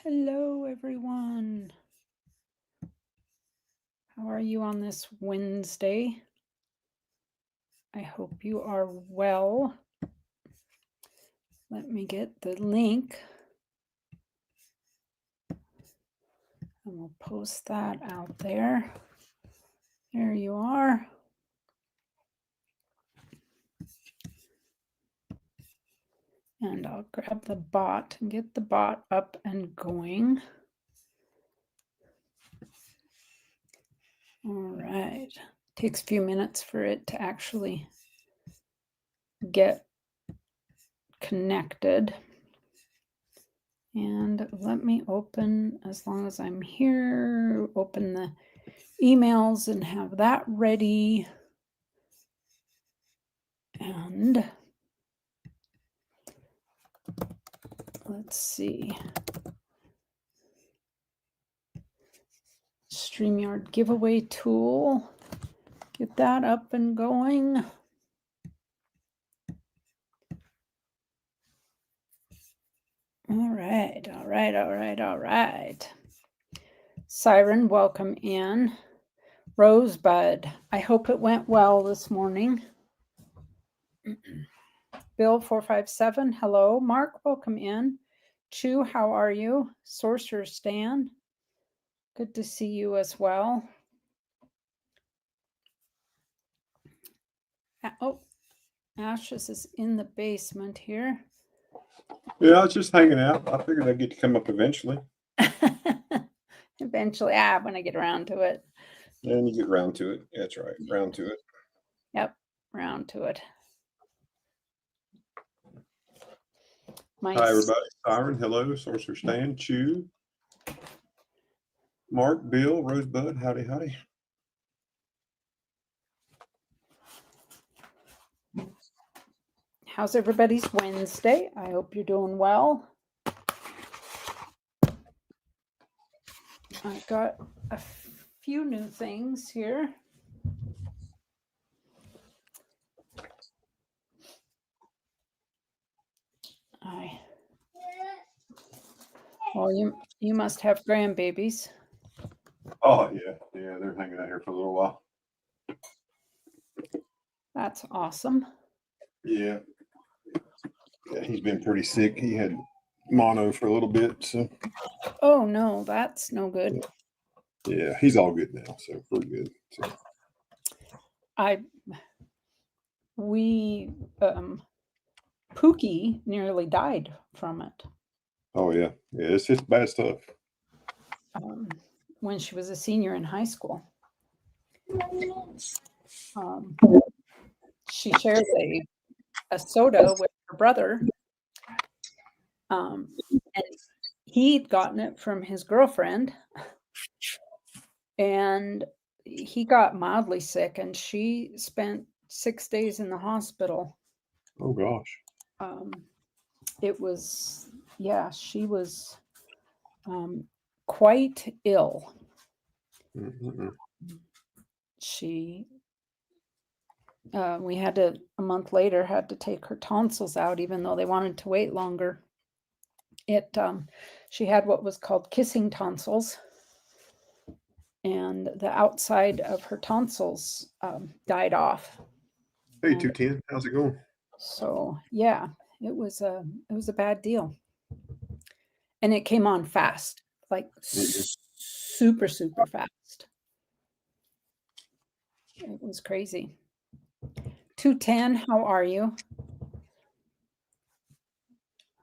Hello, everyone. How are you on this Wednesday? I hope you are well. Let me get the link and we'll post that out there. There you are. And I'll grab the bot and get the bot up and going. All right. Takes a few minutes for it to actually get connected. And let me open, as long as I'm here, open the emails and have that ready. And let's see. StreamYard giveaway tool. Get that up and going. All right. Siren, welcome in. Rosebud, I hope it went well this morning. Bill 457, hello. Mark, welcome in. Chu, how are you? Sorcerer Stan, good to see you as well. Oh, Ashes is in the basement here. Yeah, I was just hanging out. I figured I'd get to come up eventually. Eventually, when I get around to it. And you get round to it. That's right, round to it. Yep, round to it. Hi, everybody. Siren, hello. Sorcerer Stan, Chew, Mark, Bill, Rosebud, howdy, howdy. How's everybody's Wednesday? I hope you're doing well. I've got a few new things here. Well, you must have grandbabies. Oh, yeah, they're hanging out here for a little while. That's awesome. Yeah, he's been pretty sick. He had mono for a little bit, so. Oh, no, that's no good. Yeah, he's all good now, so we're good. So. Pookie nearly died from it. Oh, yeah, it's just bad stuff. When she was a senior in high school. She shares a soda with her brother. And he'd gotten it from his girlfriend. And he got mildly sick, and she spent 6 days in the hospital. Oh, gosh. It was, she was quite ill. We had to, a month later, had to take her tonsils out, even though they wanted to wait longer. She had what was called kissing tonsils, and the outside of her tonsils died off. Hey, 210, how's it going? So yeah, it was a bad deal, and it came on fast, like super fast. It was crazy. 210, how are you?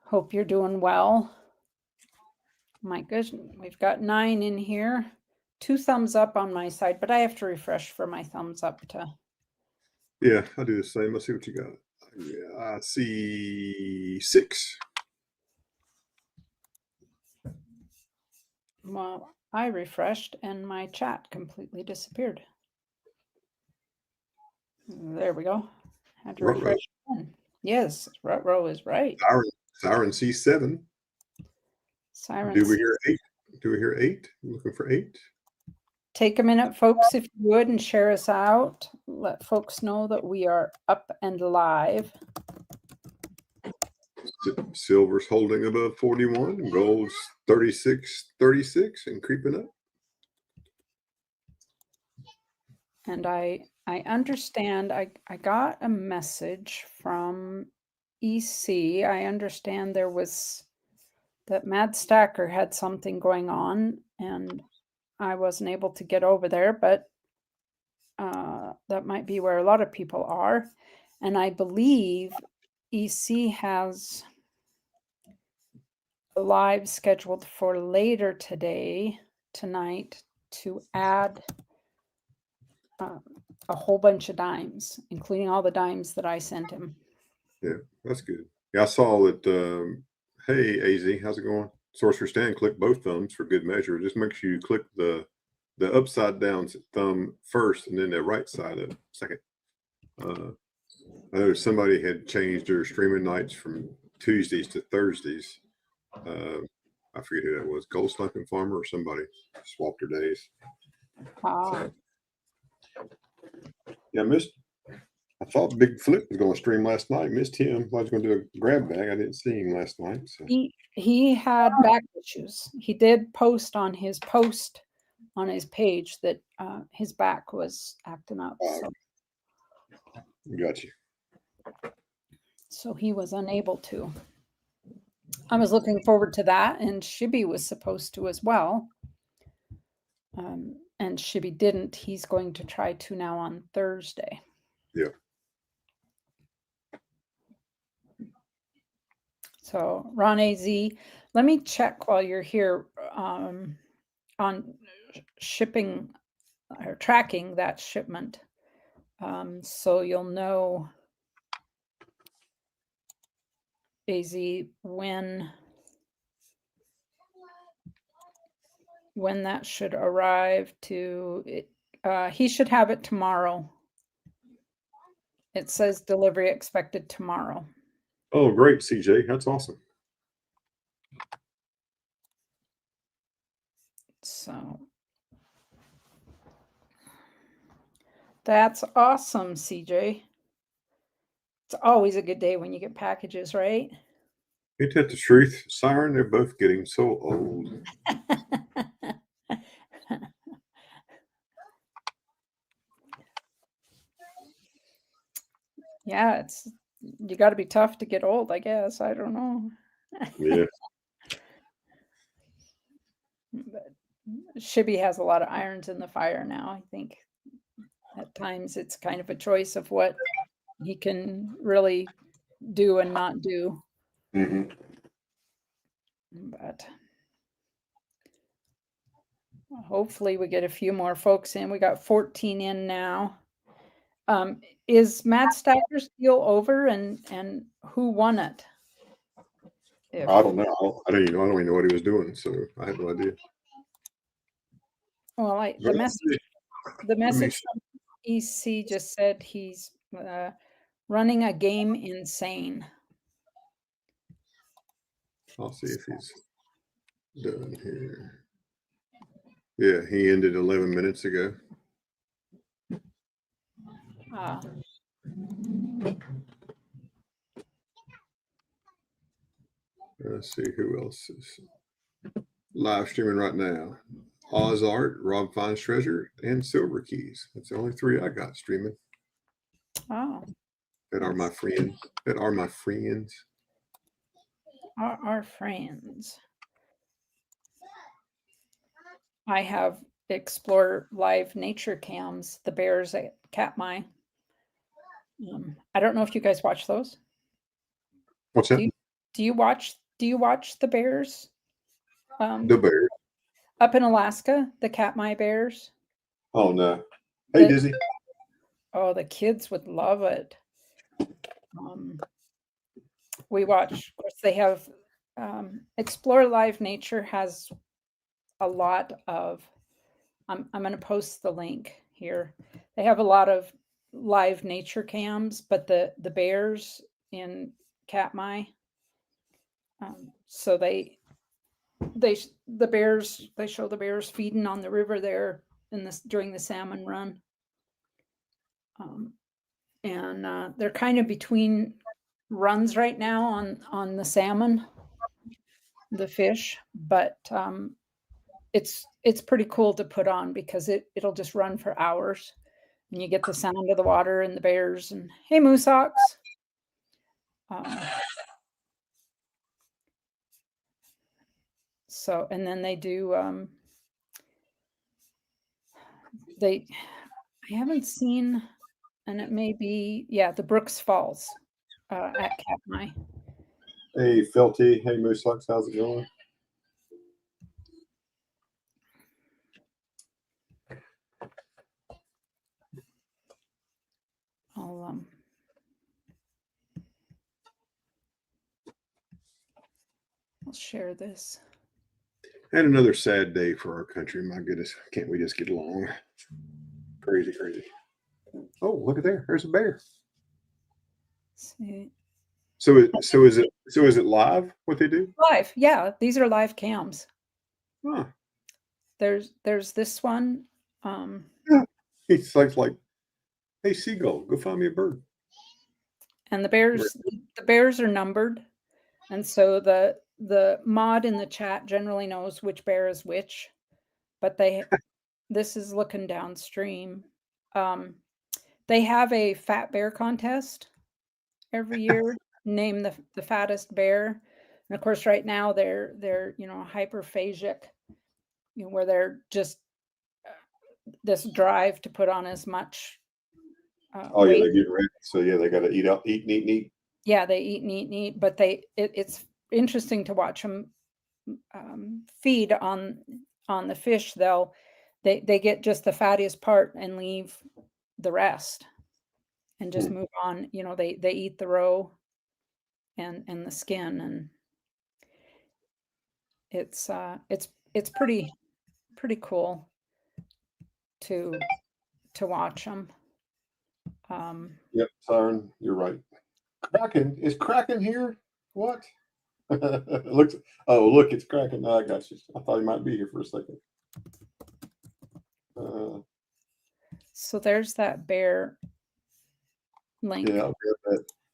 Hope you're doing well. My goodness, we've got 9 in here. 2 thumbs up on my side, but I have to refresh for my thumbs up to. Yeah, I do the same. Let's see what you got. Yeah, I see 6. Well, I refreshed and my chat completely disappeared. There we go. Had to refresh again. Yes, Ruh-roh is right. Siren sees 7. Siren. Do we hear 8? Do we hear 8? I'm looking for 8. Take a minute, folks, if you would, and share us out. Let folks know that we are up and live. Silver's holding above 41, and gold's 36.36 and creeping up. And I understand, I got a message from EC. I understand there was that Mad Stacker had something going on, and I wasn't able to get over there, but that might be where a lot of people are. And I believe EC has a live scheduled for later tonight, to add a whole bunch of dimes, including all the dimes that I sent him. Yeah, that's good. Yeah, I saw that. Hey, AZ, how's it going? Sorcerer Stan, click both thumbs for good measure. Just make sure you click the upside down thumb first, and then the right side up second. I know somebody had changed their streaming nights from Tuesdays to Thursdays. I forget who that was, Gold Sniping Farmer or somebody swapped their days. So, yeah, I thought Big Flip was going to stream last night. Missed him. I was going to do a grab bag. I didn't see him last night. So. He had back issues. He did post on his page that his back was acting up. So. Got you. So he was unable to. I was looking forward to that, and Shibby was supposed to as well. And Shibby didn't. He's going to try to now on Thursday. Yeah. So Ron AZ, let me check while you're here on shipping or tracking that shipment. So you'll know, AZ, when that should arrive to it. He should have it tomorrow. It says delivery expected tomorrow. Oh, great, CJ. That's awesome. So that's awesome, CJ. It's always a good day when you get packages, right? Ain't that the truth? Siren, they're both getting so old. Yeah, you got to be tough to get old, I guess. I don't know. Yeah. But Shibby has a lot of irons in the fire now. I think at times it's kind of a choice of what he can really do and not do. Mm-hmm. But hopefully we get a few more folks in. We got 14 in now. Is Mad Stacker's deal over, and who won it? I don't know. I don't even know what he was doing, so I have no idea. Well, the message from EC just said he's running a game insane. I'll see if he's done here. Yeah, he ended 11 minutes ago. Let's see who else is live streaming right now. Oz Art, Rob Finds Treasure, and Silver Keys. That's the only three I got streaming. Oh. That are my friends. Our friends. I have Explore Live Nature Cams, the bears at Katmai. I don't know if you guys watch those. What's that? Do you watch the bears? The bears up in Alaska, the Katmai bears. Oh no! Hey, Dizzy. Oh, the kids would love it. We watch. Of course, they have Explore Live Nature has a lot of. I'm going to post the link here. They have a lot of live nature cams, but the bears in Katmai. So they show the bears feeding on the river there during the salmon run. And they're kind of between runs right now on the salmon, the fish, but it's pretty cool to put on because it'll just run for hours, and you get the sound of the water and the bears and hey, moose hawks. Um, so and then they do they I haven't seen, and it may be, yeah, the Brooks Falls at Katmai. Hey, Felty. Hey, Moose Lux. How's it going? I'll I'll share this. And another sad day for our country. My goodness, can't we just get along? Crazy, crazy. Oh, look at there. There's a bear. See. So is it live what they do? Live, yeah, these are live cams. Huh. There's this one. Yeah. It's like, hey, seagull, go find me a bird. And the bears are numbered, and so the mod in the chat generally knows which bear is which, but this is looking downstream. They have a fat bear contest every year. Name the fattest bear, and of course, right now they're hyperphagic, where they're just this drive to put on as much Oh yeah, weight. they're getting ready. So yeah, they got to eat out, eat, and eat, and eat. Yeah, they eat and eat and eat, but it's interesting to watch them feed on the fish. They get just the fattiest part and leave the rest and just Hmm. move on. They eat the roe and the skin, and it's pretty cool to watch them. Yep, Siren, you're right. Kraken is Kraken here? What? Looks. Oh, look, it's Kraken. Oh, I got you. I thought he might be here for a second. So there's that bear link. Yeah, I'll grab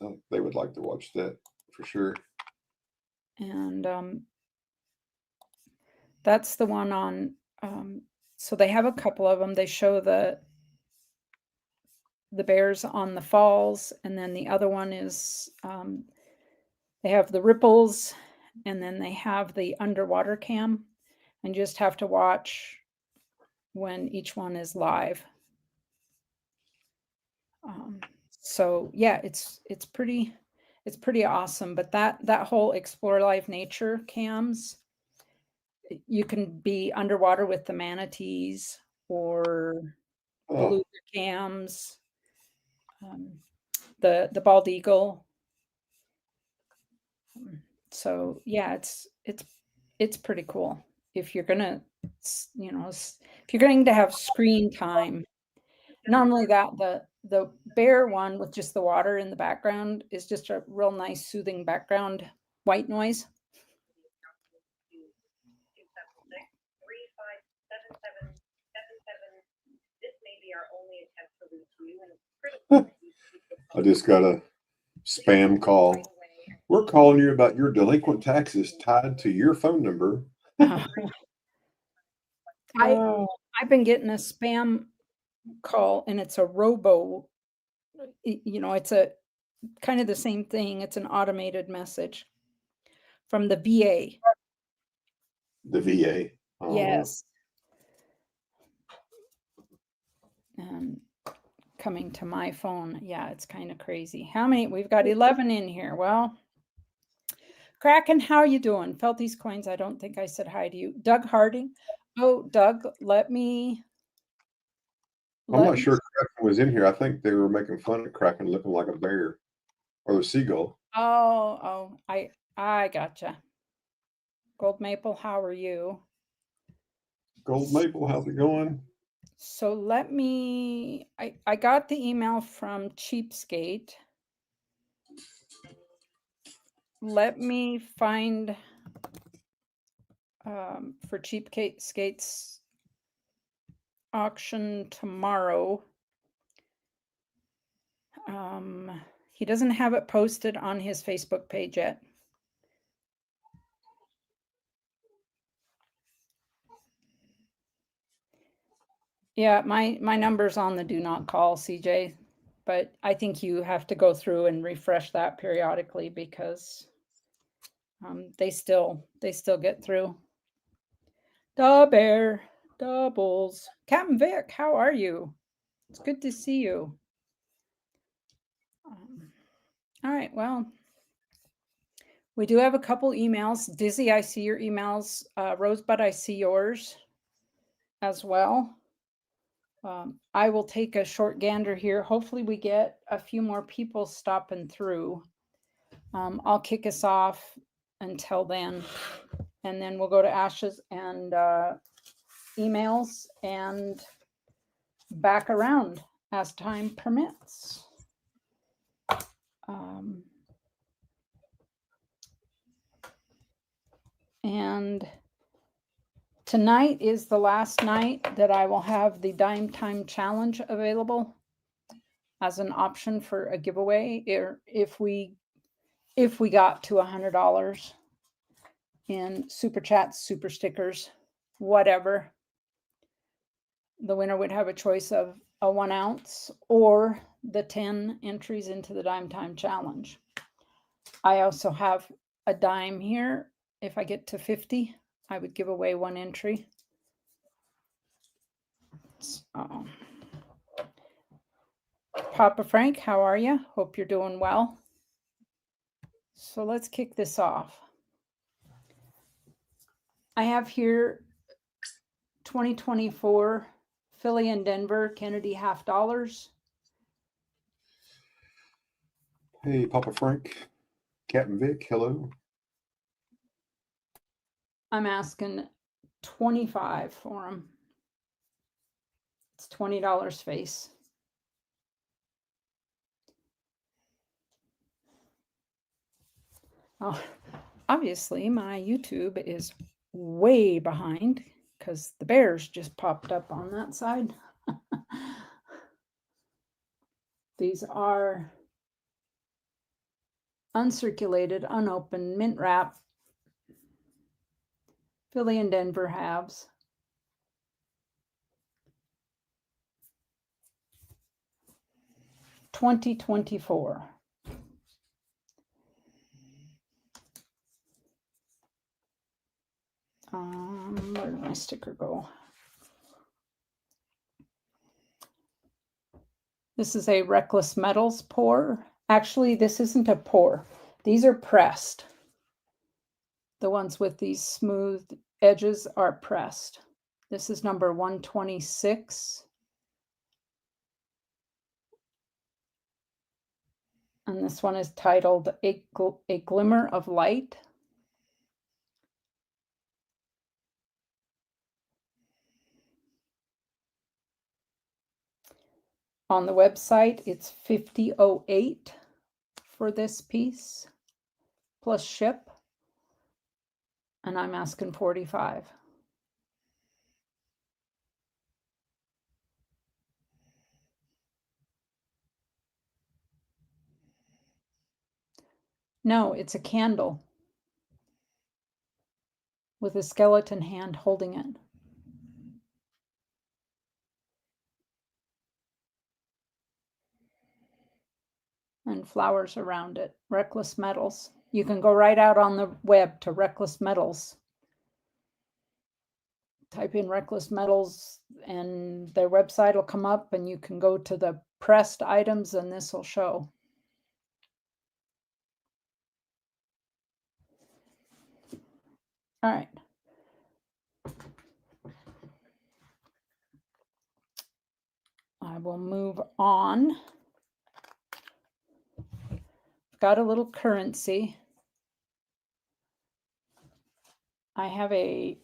that. They would like to watch that for sure. And that's the one on. So they have a couple of them. They show the bears on the falls, and then the other one is they have the ripples, and then they have the underwater cam, and you just have to watch when each one is live. So yeah, it's pretty awesome. But that whole Explore Live Nature cams, you can be underwater with the manatees or Oh, beluga cams, the bald eagle. So yeah, it's pretty cool if you're gonna, if you're going to have screen time. Not only that, the bear one with just the water in the background is just a real nice soothing background white noise. I just got a spam call. We're calling you about your delinquent taxes tied to your phone number. I Oh, I've been getting a spam call, and it's a robo, it's a kind of the same thing. It's an automated message from the VA. the VA. Oh, Yes. And coming to my phone. Yeah, it's kind of crazy. How many? We've got 11 in here. Well, Kraken, how are you doing? Felty's coins. I don't think I said hi to you. Doug Harding. Oh, Doug, I'm let not me. sure Kraken was in here. I think they were making fun of Kraken looking like a bear or the seagull. Oh, I gotcha. Gold Maple, how are you? Gold Maple, how's it going? So let me. I got the email from Cheapskate. Let me find for Cheapskate's auction tomorrow. He doesn't have it posted on his Facebook page yet. Yeah, my number's on the do not call, CJ, but I think you have to go through and refresh that periodically because they still get through. Da bear, doubles. Captain Vic, how are you? It's good to see you. All right, well, we do have a couple emails. Dizzy, I see your emails. Rosebud, I see yours as well. I will take a short gander here. Hopefully we get a few more people stopping through. I'll kick us off until then, and then we'll go to Ashes and emails and back around as time permits. And tonight is the last night that I will have the Dime Time Challenge available as an option for a giveaway. If we got to $100 in super chats, super stickers, whatever, the winner would have a choice of a 1 ounce or the 10 entries into the Dime Time Challenge. I also have a dime here. If I get to 50, I would give away 1 entry. So, Papa Frank, how are you? Hope you're doing well. So let's kick this off. I have here 2024 Philly and Denver Kennedy half dollars. Hey, Papa Frank, Captain Vic, hello. I'm asking 25 for them. It's $20 face. Oh, obviously my YouTube is way behind because the bears just popped up on that side. These are uncirculated, unopened, mint wrap Philly and Denver halves. $20.24. Where did my sticker go? This is a Reckless Metals pour. Actually, this isn't a pour. These are pressed. The ones with these smooth edges are pressed. This is number 126. And this one is titled A Glimmer of Light. On the website, it's $50.08 for this piece, plus ship. And I'm asking $45. No, it's a candle with a skeleton hand holding it. And flowers around it. Reckless Metals. You can go right out on the web to Reckless Metals. Type in Reckless Metals and their website will come up, and you can go to the pressed items and this will show. All right. I will move on. Got a little currency. I have a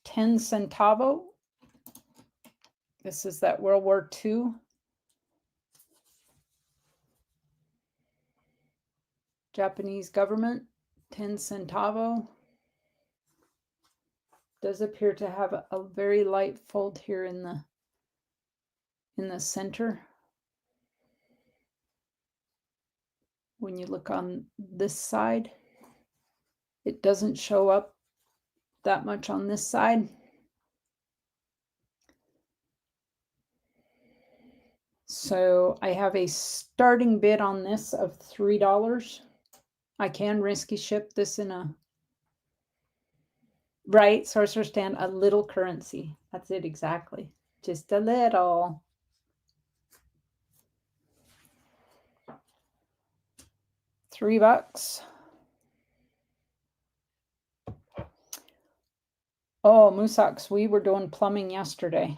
10 centavo. This is that World War II. Japanese government, 10 centavo. Does appear to have a very light fold here in the center. when you look on this side, it doesn't show up that much on this side. So I have a starting bid on this of $3. I can risky ship this in a right sorcerer stand, a little currency. That's it exactly. Just a little. $3. Oh, Moosox, we were doing plumbing yesterday.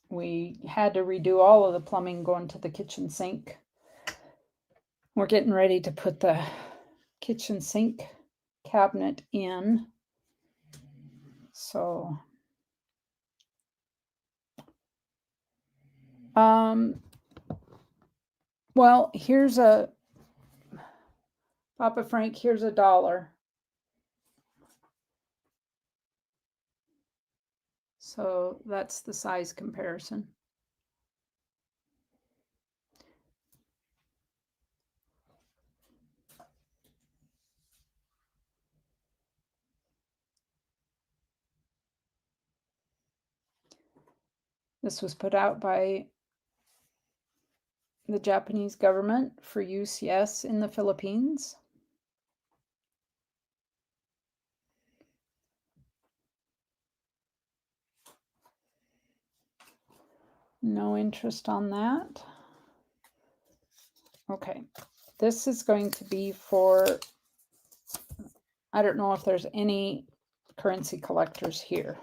We had to redo all of the plumbing going to the kitchen sink. We're getting ready to put the kitchen sink cabinet in. So, well, here's a Papa Frank, here's $1. So that's the size comparison. This was put out by the Japanese government for use, yes, in the Philippines. No interest on that. Okay, this is going to be for, I don't know if there's any currency collectors here.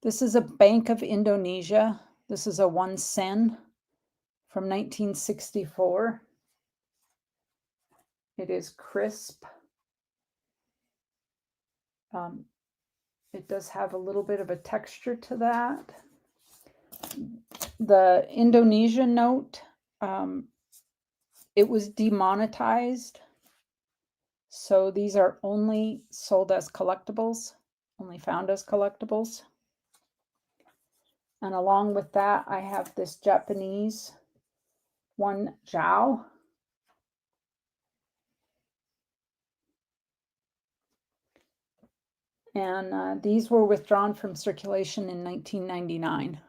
This is a Bank of Indonesia. This is a 1 sen from 1964. It is crisp. It does have a little bit of a texture to that. The Indonesia note, it was demonetized. So these are only sold as collectibles, only found as collectibles. And along with that, I have this Japanese 1 Zhao. And these were withdrawn from circulation in 1999.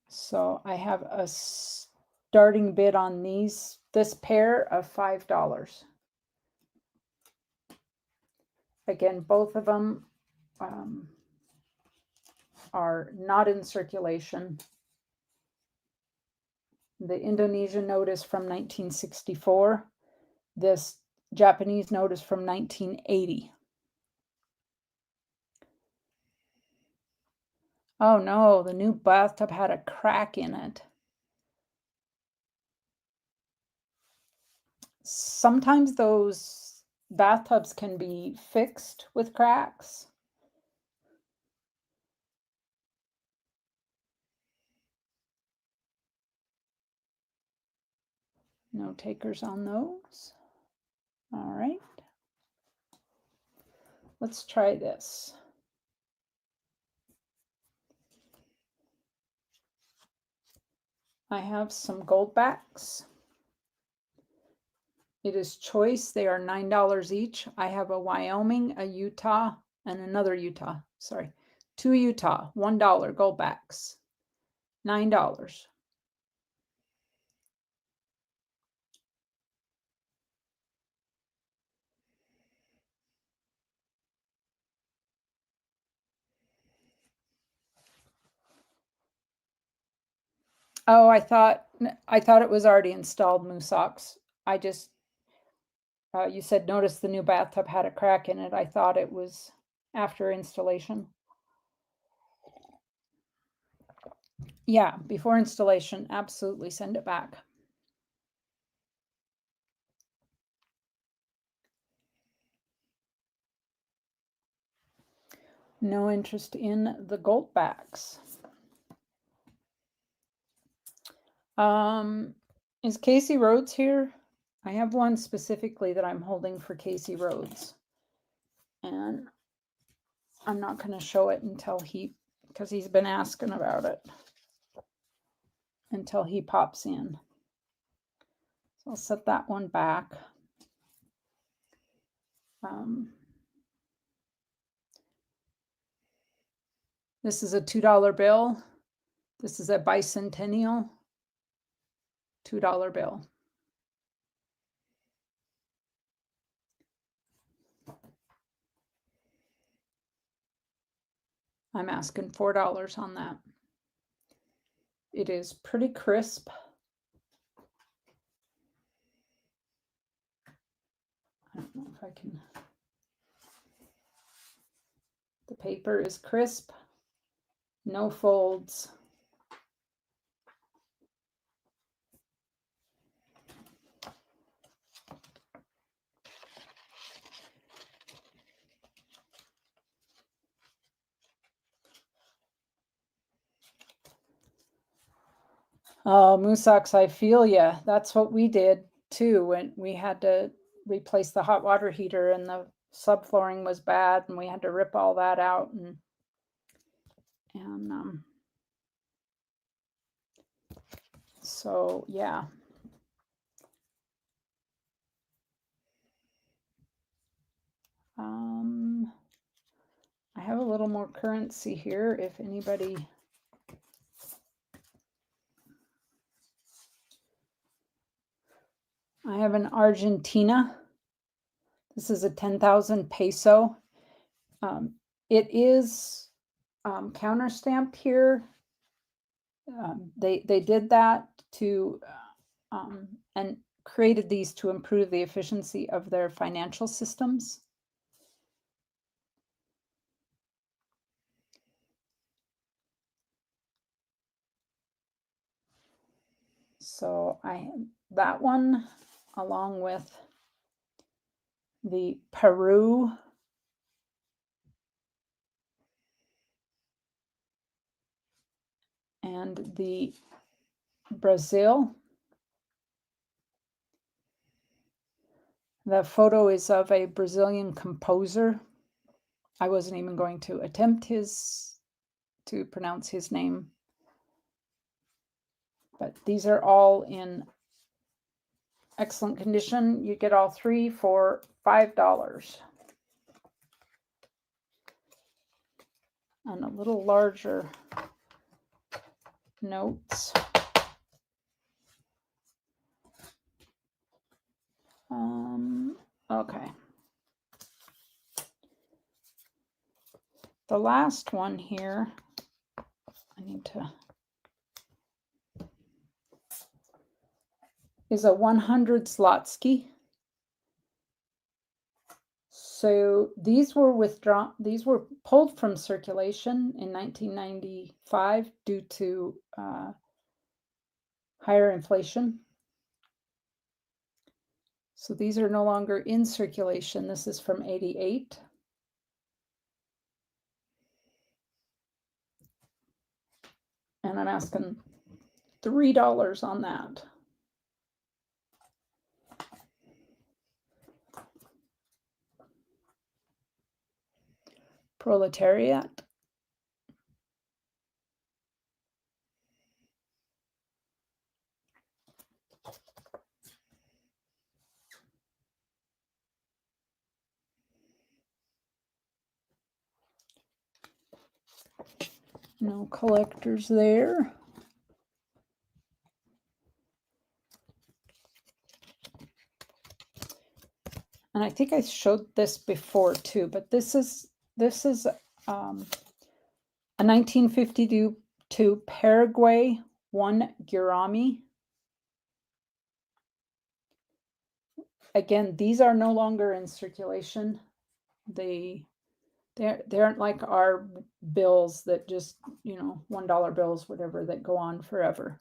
So I have a starting bid on this pair of $5. Again, both of them are not in circulation. The Indonesian note is from 1964. This Japanese note is from 1980. Oh no, the new bathtub had a crack in it. Sometimes those bathtubs can be fixed with cracks. No takers on those. All right. Let's try this. I have some gold backs. It is choice. They are $9 each. I have a Wyoming, a Utah, and another Utah. Sorry, 2 Utah, $1 gold backs, $9. Oh, I thought it was already installed, Moosox. I just you said notice the new bathtub had a crack in it. I thought it was after installation. Yeah, before installation, absolutely send it back. No interest in the gold backs. Is Casey Rhodes here? I have one specifically that I'm holding for Casey Rhodes. And I'm not going to show it until because he's been asking about it, until he pops in. So I'll set that one back. This is a $2 bill. This is a bicentennial $2 bill. I'm asking $4 on that. It is pretty crisp. I don't know if I can. The paper is crisp, no folds. Oh, Moosox, I feel ya. That's what we did too when we had to replace the hot water heater and the subflooring was bad and we had to rip all that out and so yeah. I have a little more currency here if anybody. I have an Argentina. This is a 10,000 peso. It is counter stamped here. They did that to and created these to improve the efficiency of their financial systems. So that one, along with the Peru and the Brazil. The photo is of a Brazilian composer. I wasn't even going to attempt to pronounce his name. But these are all in excellent condition. You get all three for $5. And a little larger notes. Okay. The last one here, I need to, is a 100 Zlotsky. So these were withdrawn, these were pulled from circulation in 1995 due to higher inflation. So these are no longer in circulation. This is from 88. And I'm asking $3 on that. Proletariat. No collectors there. And I think I showed this before too, but this is a 1952 Paraguay 1 Gurami. Again, these are no longer in circulation. They aren't like our bills that just, $1 bills, whatever, that go on forever.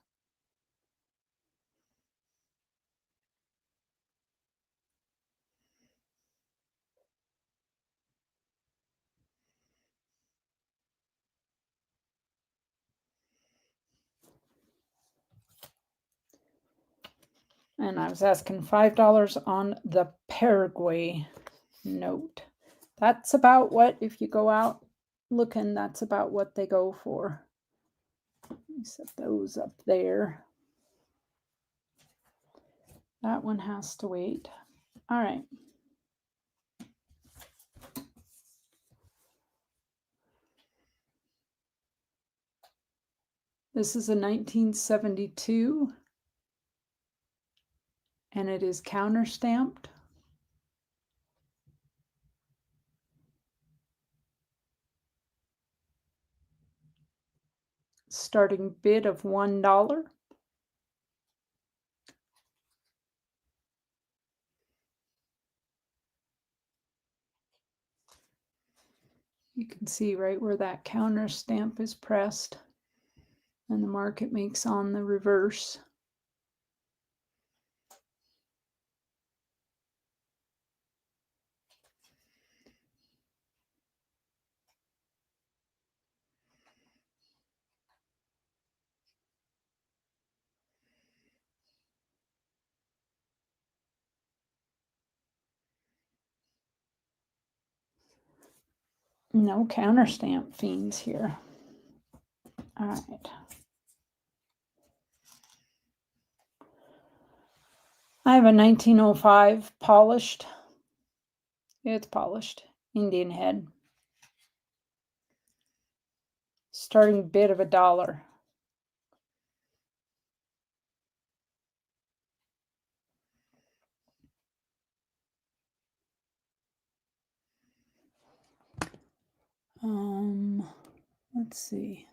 And I was asking $5 on the Paraguay note. That's about what, if you go out looking, that's about what they go for. Let me set those up there. That one has to wait. All right. This is a 1972, and it is counter stamped. Starting bid of $1. You can see right where that counter stamp is pressed and the mark it makes on the reverse. No counter stamp fiends here. All right. I have a 1905 polished. It's polished Indian head. Starting bid of $1. Let's see.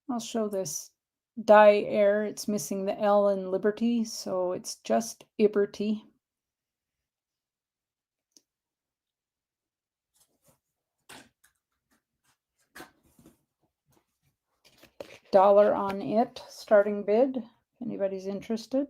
I'll show this die air. It's missing the L in Liberty, so it's just Iberty. $1 on it, starting bid, if anybody's interested.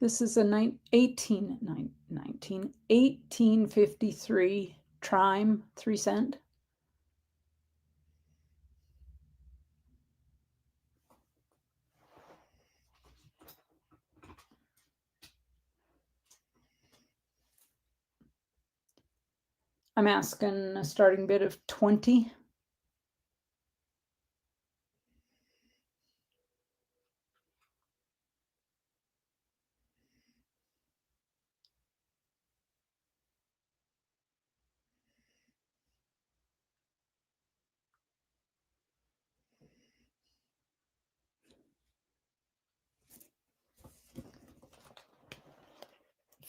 This is a 1853 Trime, 3 cent. I'm asking a starting bid of 20.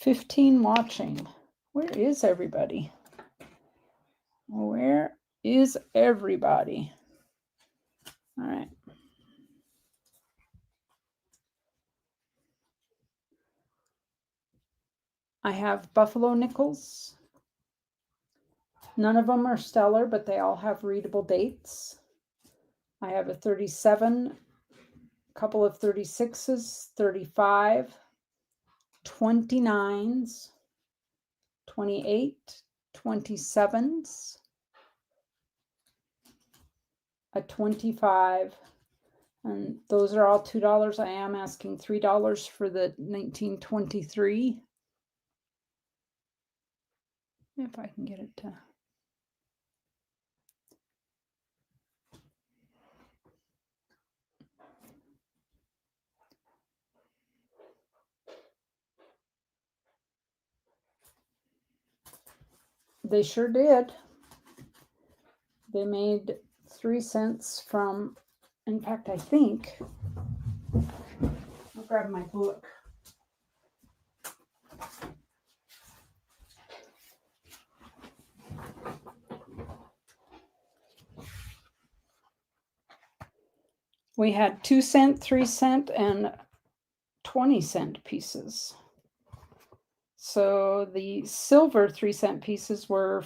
$15 watching. Where is everybody? Where is everybody? All right. I have Buffalo nickels. None of them are stellar, but they all have readable dates. I have a 37, a couple of 36s, 35, 29s, 28, 27s, a 25, and those are all $2. I am asking $3 for the 1923. If I can get it to... They sure did. They made 3 cents from, in fact, I think, I'll grab my book. We had 2 cent, 3 cent, and 20 cent pieces. So the silver 3 cent pieces were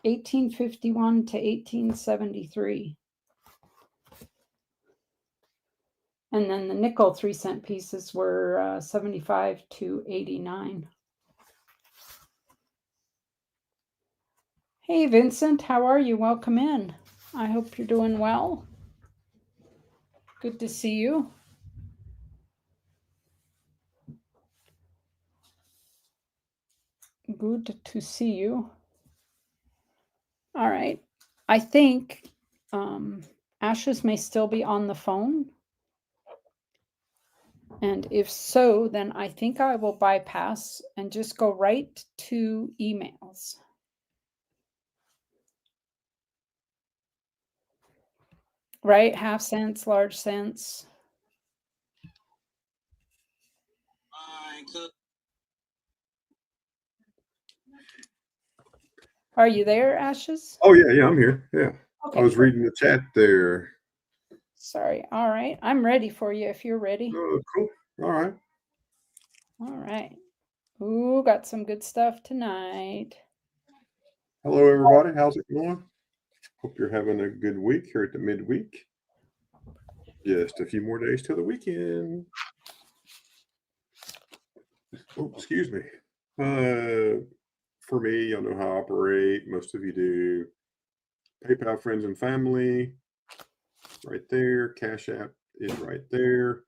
1851 to 1873. And then the nickel 3-cent pieces were 75 to 89. Hey, Vincent, how are you? Welcome in. I hope you're doing well. Good to see you. Good to see you. All right. I think Ashes may still be on the phone. And if so, then I think I will bypass and just go right to emails. Right? Half cents, large cents. Are you there, Ashes? Oh yeah, I'm here. Yeah, Okay. I was reading the chat there. Sorry. All right. I'm ready for you if you're ready. Oh, cool. All right. All right. Ooh, got some good stuff tonight. Hello, everybody. How's it going? Hope you're having a good week here at the midweek. Just a few more days till the weekend. Oh, excuse me. For me, y'all know how I operate. Most of you do. PayPal friends and family, right there. Cash App is right there.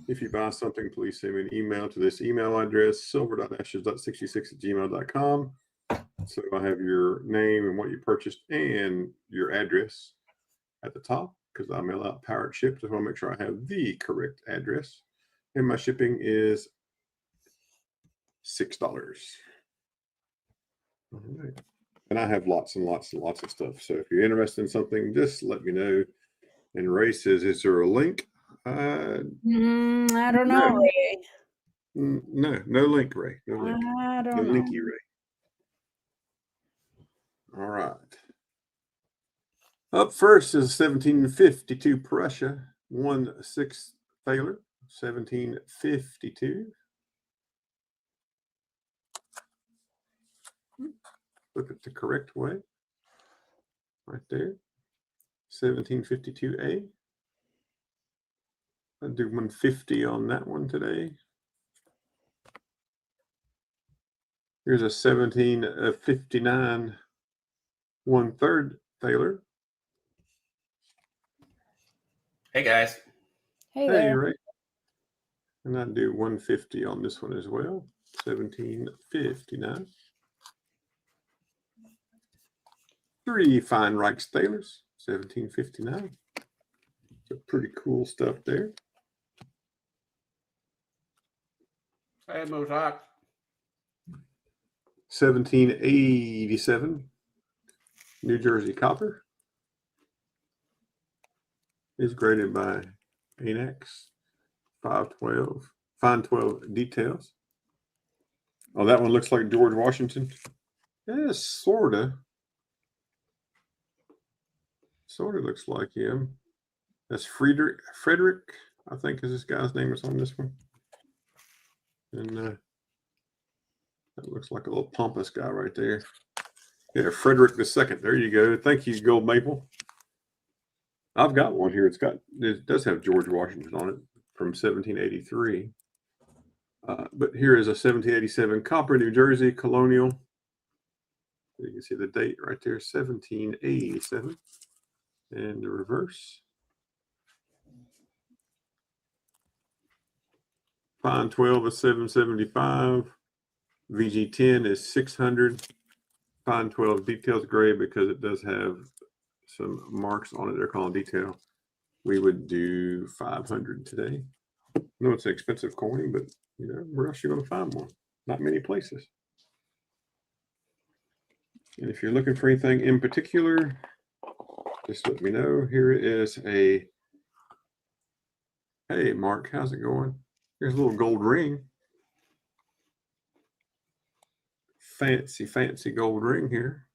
If you buy something, please send me an email to this email address, silver.ashes.66@gmail.com. So I have your name and what you purchased and your address at the top because I mail out powered ship. So I want to make sure I have the correct address. And my shipping is $6. All right. And I have lots and lots and lots of stuff. So if you're interested in something, just let me know. And Ray says, is there a link? I don't know, No. Ray. No link, Ray. No link. I No don't know. linky, Ray. All right. Up first is 1752 Prussia, 1/6 Thaler, 1752. Look at the correct way. Right there. 1752A. I'll do 150 on that one today. Here's a 1759 1/3 Thaler. Hey guys. Hey Hey, there. Ray. And I'd do 150 on this one as well. 1759. 3 fine Reichs Thalers, 1759. So pretty cool stuff there. Hey, Mozart. 1787 New Jersey Copper is graded by ANAX 512, fine 12 details. Oh, that one looks like George Washington. Yeah, sorta. Sorta looks like him. That's Frederick, I think is this guy's name is on this one. And that looks like a little pompous guy right there. Yeah, Frederick II. There you go. Thank you, Gold Maple. I've got one here. It does have George Washington on it from 1783. But here is a 1787 copper New Jersey colonial. You can see the date right there, 1787. And the reverse. Fine 12 is 775. VG10 is 600. Fine 12 details gray because it does have some marks on it. They're called detail. We would do 500 today. I know it's an expensive coin, but you know, where else are you going to find one? Not many places. And if you're looking for anything in particular, just let me know. Here is a, hey, Mark, how's it going? Here's a little gold ring. Fancy, fancy gold ring here.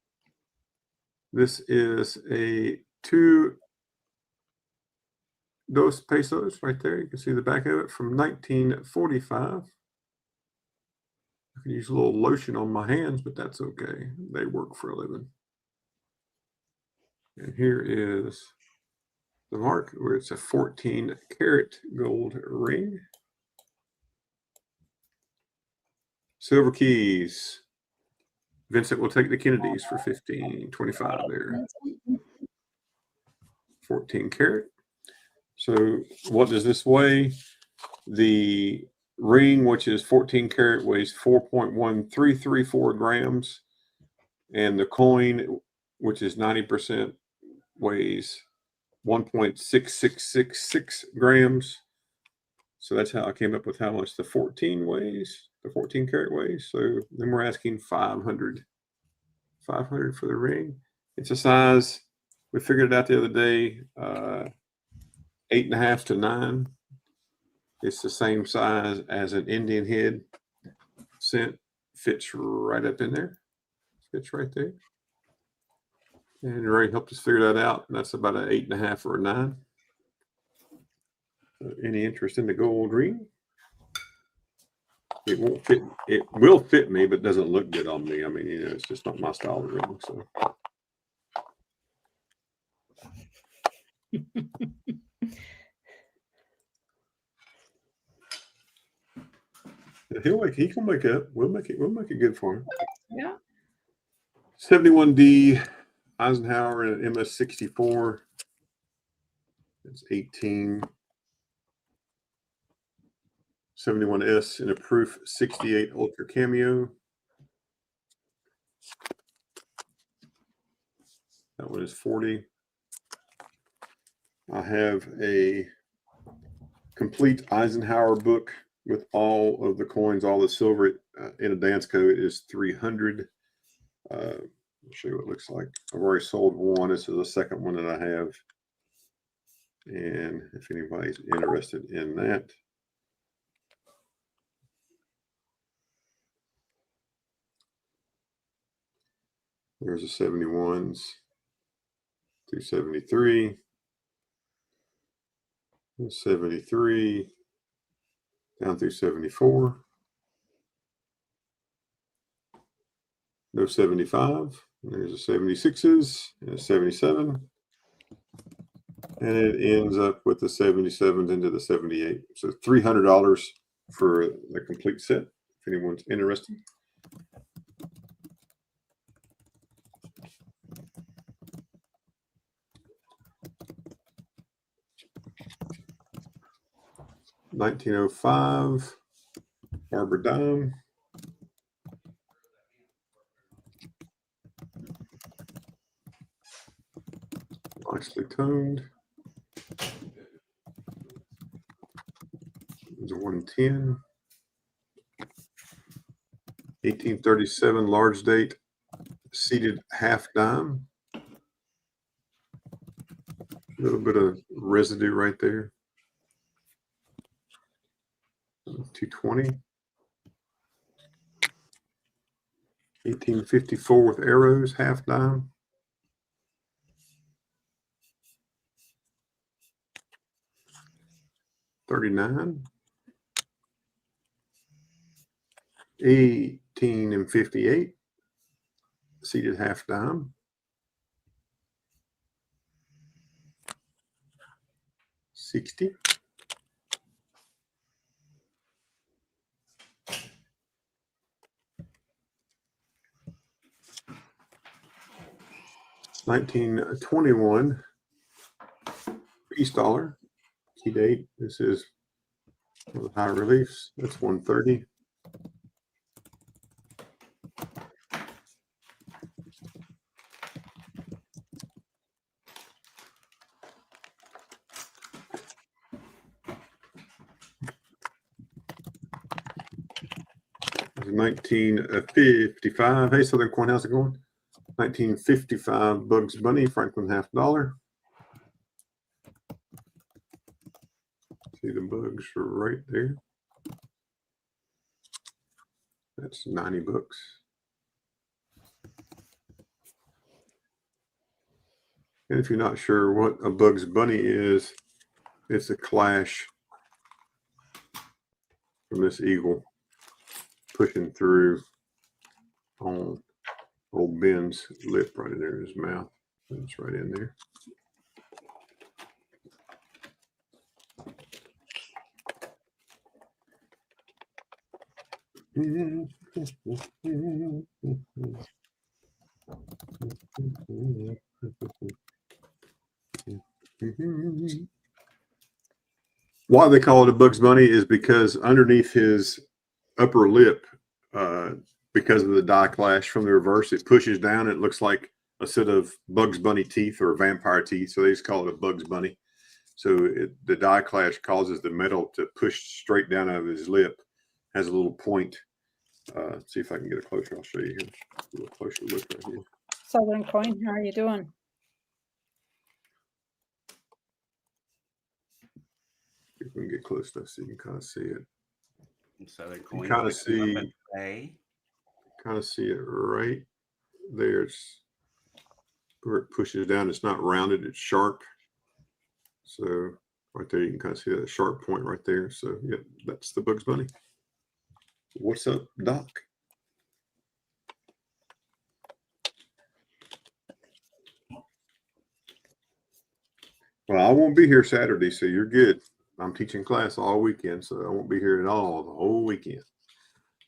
This is a 2 dos pesos right there. You can see the back of it from 1945. I can use a little lotion on my hands, but that's okay. They work for a living. And here is the mark where it's a 14 karat gold ring. Silver keys. Vincent will take the Kennedys for 15, 25 there. 14 karat. So what does this weigh? The ring, which is 14 karat, weighs 4.1334 grams. And the coin, which is 90%, weighs 1.6666 grams. So that's how I came up with how much the 14 weighs, the 14 karat weighs. So then we're asking 500 for the ring. It's a size, we figured it out the other day, 8.5 to 9. It's the same size as an Indian head cent. Fits right up in there. Fits right there. And Ray helped us figure that out. And that's about an 8.5 or a 9. Any interest in the gold ring? It won't fit. It will fit me, but doesn't look good on me. I mean, you know, it's just not my style of ring. So. He can make it. We'll make it good for him. Yeah. 71D Eisenhower and MS64. It's 18. 71S in a proof 68 Ultra Cameo. That one is 40. I have a complete Eisenhower book with all of the coins, all the silver in a dance code is 300. I'll show you what it looks like. I've already sold one. This is the second one that I have. And if anybody's interested in that, there's the 71s through 73, 73 down through 74, no 75, and there's the 76s and a 77, and it ends up with the 77s into the 78. So $300 for the complete set, if anyone's interested. $1905 Arbor Dime. Nicely toned. There's a 110. 1837 large date seated half dime. A little bit of residue right there. 220. 1854 with arrows, half dime. $39. 1858 seated half dime. 60. $1921 peace dollar. Key date. This is the high reliefs. That's 130. This is 1955. Hey, Southern Coin, how's it going? 1955 Bugs Bunny, Franklin half dollar. See the bugs right there. That's 90 bucks. And if you're not sure what a Bugs Bunny is, it's a clash from this eagle pushing through on old Ben's lip right in there in his mouth. It's right in there. Why they call it a Bugs Bunny is because underneath his upper lip, because of the die clash from the reverse, it pushes down. It looks like a set of Bugs Bunny teeth or vampire teeth, so they just call it a Bugs Bunny. So the die clash causes the metal to push straight down out of his lip. Has a little point. See if I can get it closer. I'll show you here. A little closer look right here. Southern Coin, how are you doing? If we can get close enough so you can kind of see it. Southern Coin. Kind of see it right there. It's where it pushes down. It's not rounded. It's sharp. So right there, you can kind of see that sharp point right there. So yeah, that's the Bugs Bunny. What's up, Doc? Well, I won't be here Saturday, so you're good. I'm teaching class all weekend, so I won't be here at all the whole weekend.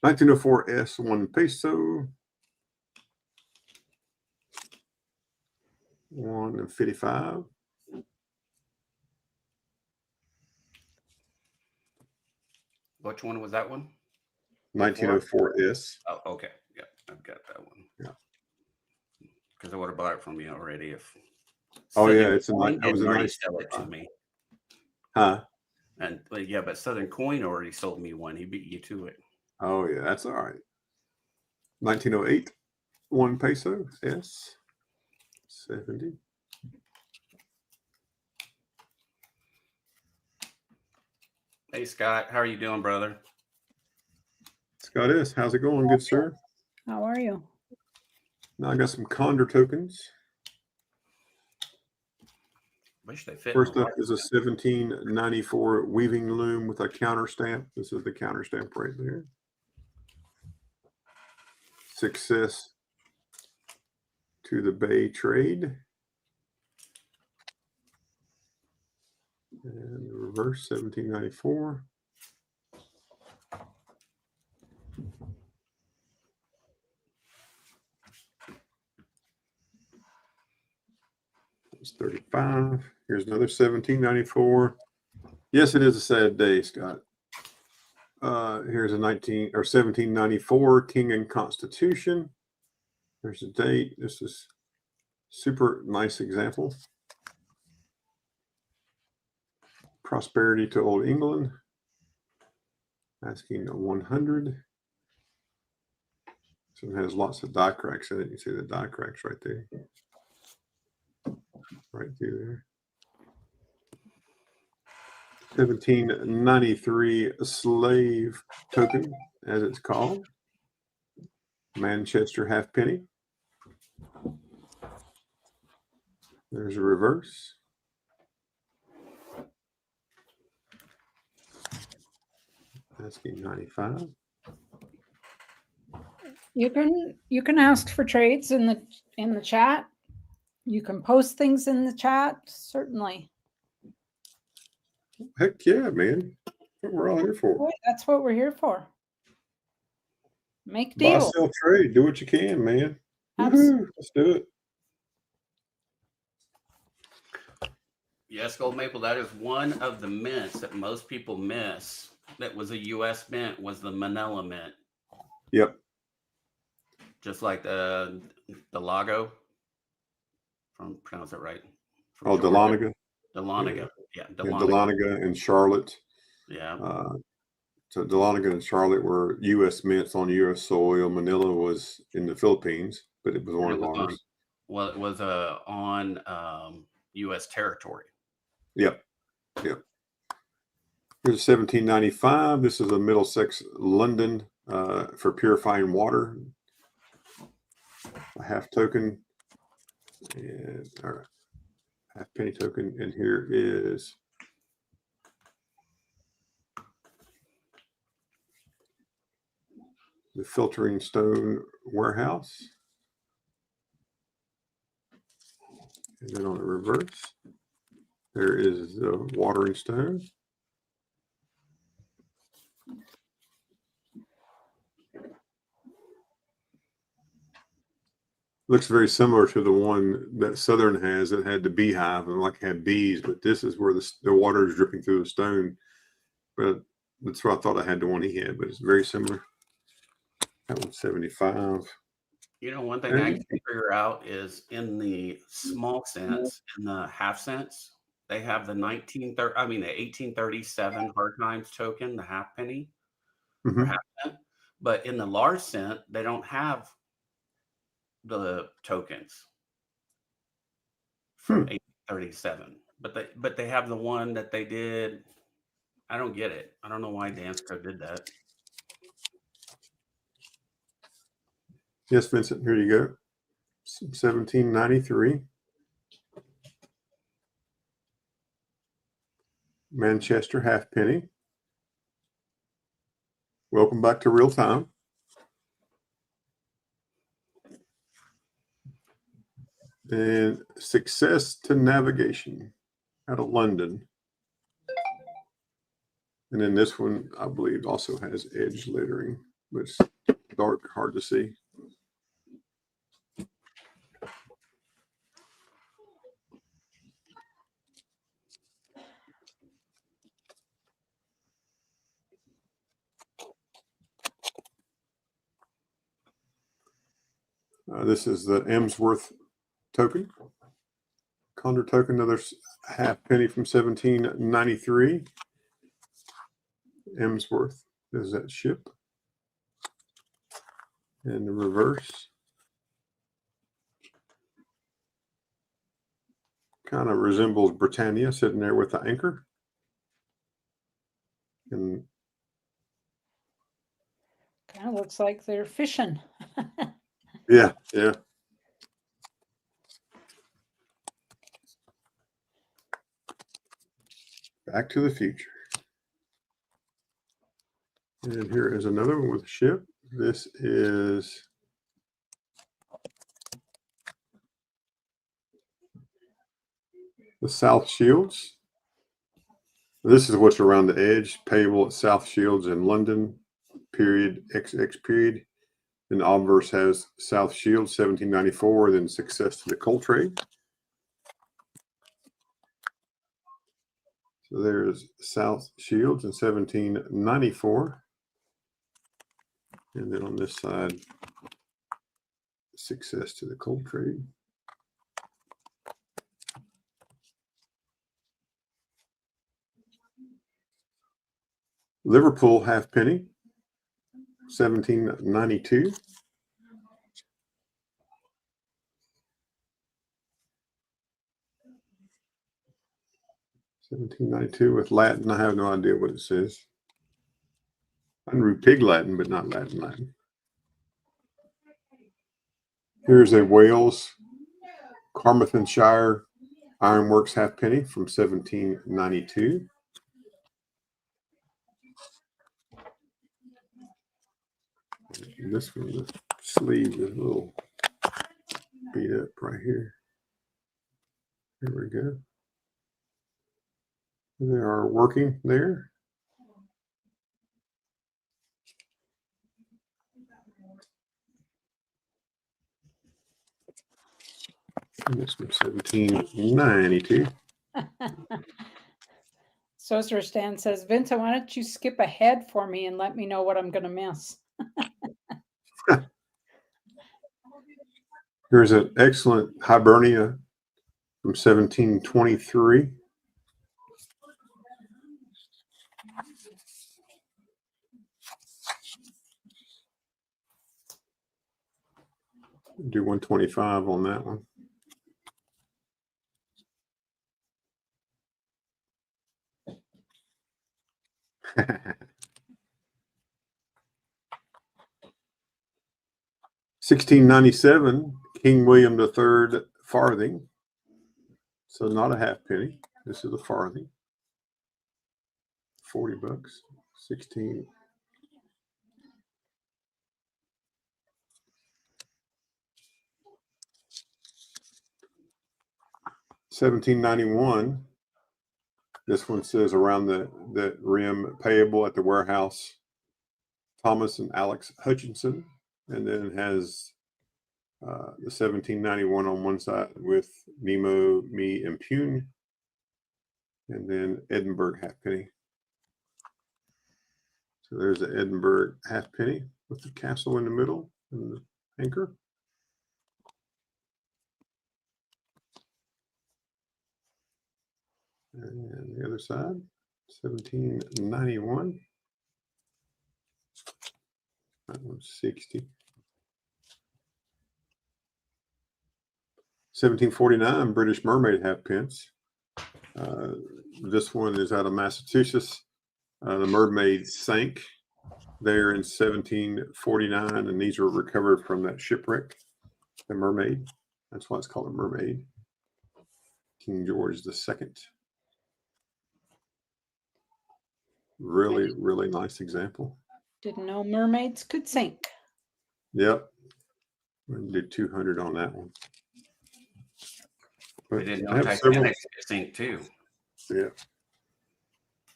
1904 S, 1 peso. 1.55. Which one was that one? 1904 S. Oh, okay. Yeah, I've got that one. Yeah. Because I would have bought it from you already if. Oh yeah, Southern it's a Coin that was a didn't already nice. sell it to me. Huh? And yeah, but Southern Coin already sold me one. He beat you to it. Oh yeah, that's all right. 1908, 1 peso. S. 70. Hey Scott, how are you doing, brother? Scott S. How's it going, good sir? How are you? Now I got some Condor tokens. Wish they fit. First up is a 1794 weaving loom with a counter stamp. This is the counter stamp right there. Success to the Bay trade. And the reverse 1794. It's 35. Here's another 1794. Yes, it is a sad day, Scott. Here's a 1794 King and Constitution. There's the date. This is super nice example. Prosperity to Old England. Asking 100. So it has lots of die cracks in it. You see the die cracks right there. Right through there. 1793 slave token, as it's called. Manchester halfpenny. There's a reverse. Asking 95. You can ask for trades in the chat. You can post things in the chat, certainly. Heck yeah, man. That's what we're all here for. Boy, that's what we're here for. Make Buy, deals. sell, trade. Do what you can, man. Absolutely. Woohoo. Let's do it. Yes, Gold Maple, that is one of the mints that most people miss. That was a U.S. mint, was the Manila mint. Yep. Just like the Lago. Pronounce it right. Oh, Dahlonega. Dahlonega. Yeah, Dahlonega and Charlotte. Yeah. So Dahlonega and Charlotte were U.S. mints on U.S. soil. Manila was in the Philippines, but it was one of ours. Well, it was on U.S. territory. Yep. Yep. Here's 1795. This is a Middlesex, London, for purifying water. A half token. And all right. Half penny token. And here is the filtering stone warehouse. And then on the reverse, there is the watering stone. looks very similar to the one that Southern has that had the beehive and like had bees, but this is where the water is dripping through the stone. But that's what I thought I had the one he had, but it's very similar. That one's 75. You know, one thing I can figure out is in the small cents, in the half cents, they have the 1837 hard times token, the half penny or Mhm. half cent. But in the large cent, they don't have the tokens from 1837. But they have the one that they did. I don't get it. I don't know why Dansko did that. Yes, Vincent, here you go. 1793. Manchester halfpenny. Welcome back to real time. And Success to Navigation out of London. And then this one, I believe, also has edge lettering, but it's dark, hard to see. This is the Emsworth token. Condor token, another halfpenny from 1793. Emsworth is that ship. And the reverse. Kind of resembles Britannia sitting there with the anchor. And Kind of looks like they're fishing. yeah. Back to the Future. And here is another one with a ship. This is the South Shields. This is what's around the edge, payable at South Shields in London, period, XX period. And the obverse has South Shields, 1794, then Success to the Coal Trade. So there's South Shields in 1794. And then on this side, Success to the Coal Trade. Liverpool halfpenny, 1792. With Latin. I have no idea what it says. I can read Pig Latin, but not Latin. Here's a Wales Carmarthenshire Ironworks halfpenny from 1792. And this one, the sleeve is a little beat up right here. There we go. They are working there. And this one's 1792. Sorcerer Stan says, Vincent, why don't you skip ahead for me and let me know what I'm going to miss? Here's an excellent Hibernia from 1723. Do 125 on that one. $16.97, King William III farthing. So not a halfpenny. This is a farthing. $40. 16. $17.91. This one says around the rim, payable at the warehouse, Thomas and Alex Hutchinson, and then it has The 1791 on one side with Nemo, Me, and Pune. And then Edinburgh halfpenny. So there's the Edinburgh halfpenny with the castle in the middle and the anchor. And the other side, 1791. That one's 60. 1749 British Mermaid halfpence. This one is out of Massachusetts. The Mermaid sank there in 1749, and these were recovered from that shipwreck. The Mermaid. That's why it's called a mermaid. King George II. Really, really nice example. Didn't know mermaids could sink. Yep. We did 200 on that one. I But didn't I know have several. Titanic could sink too. Yeah.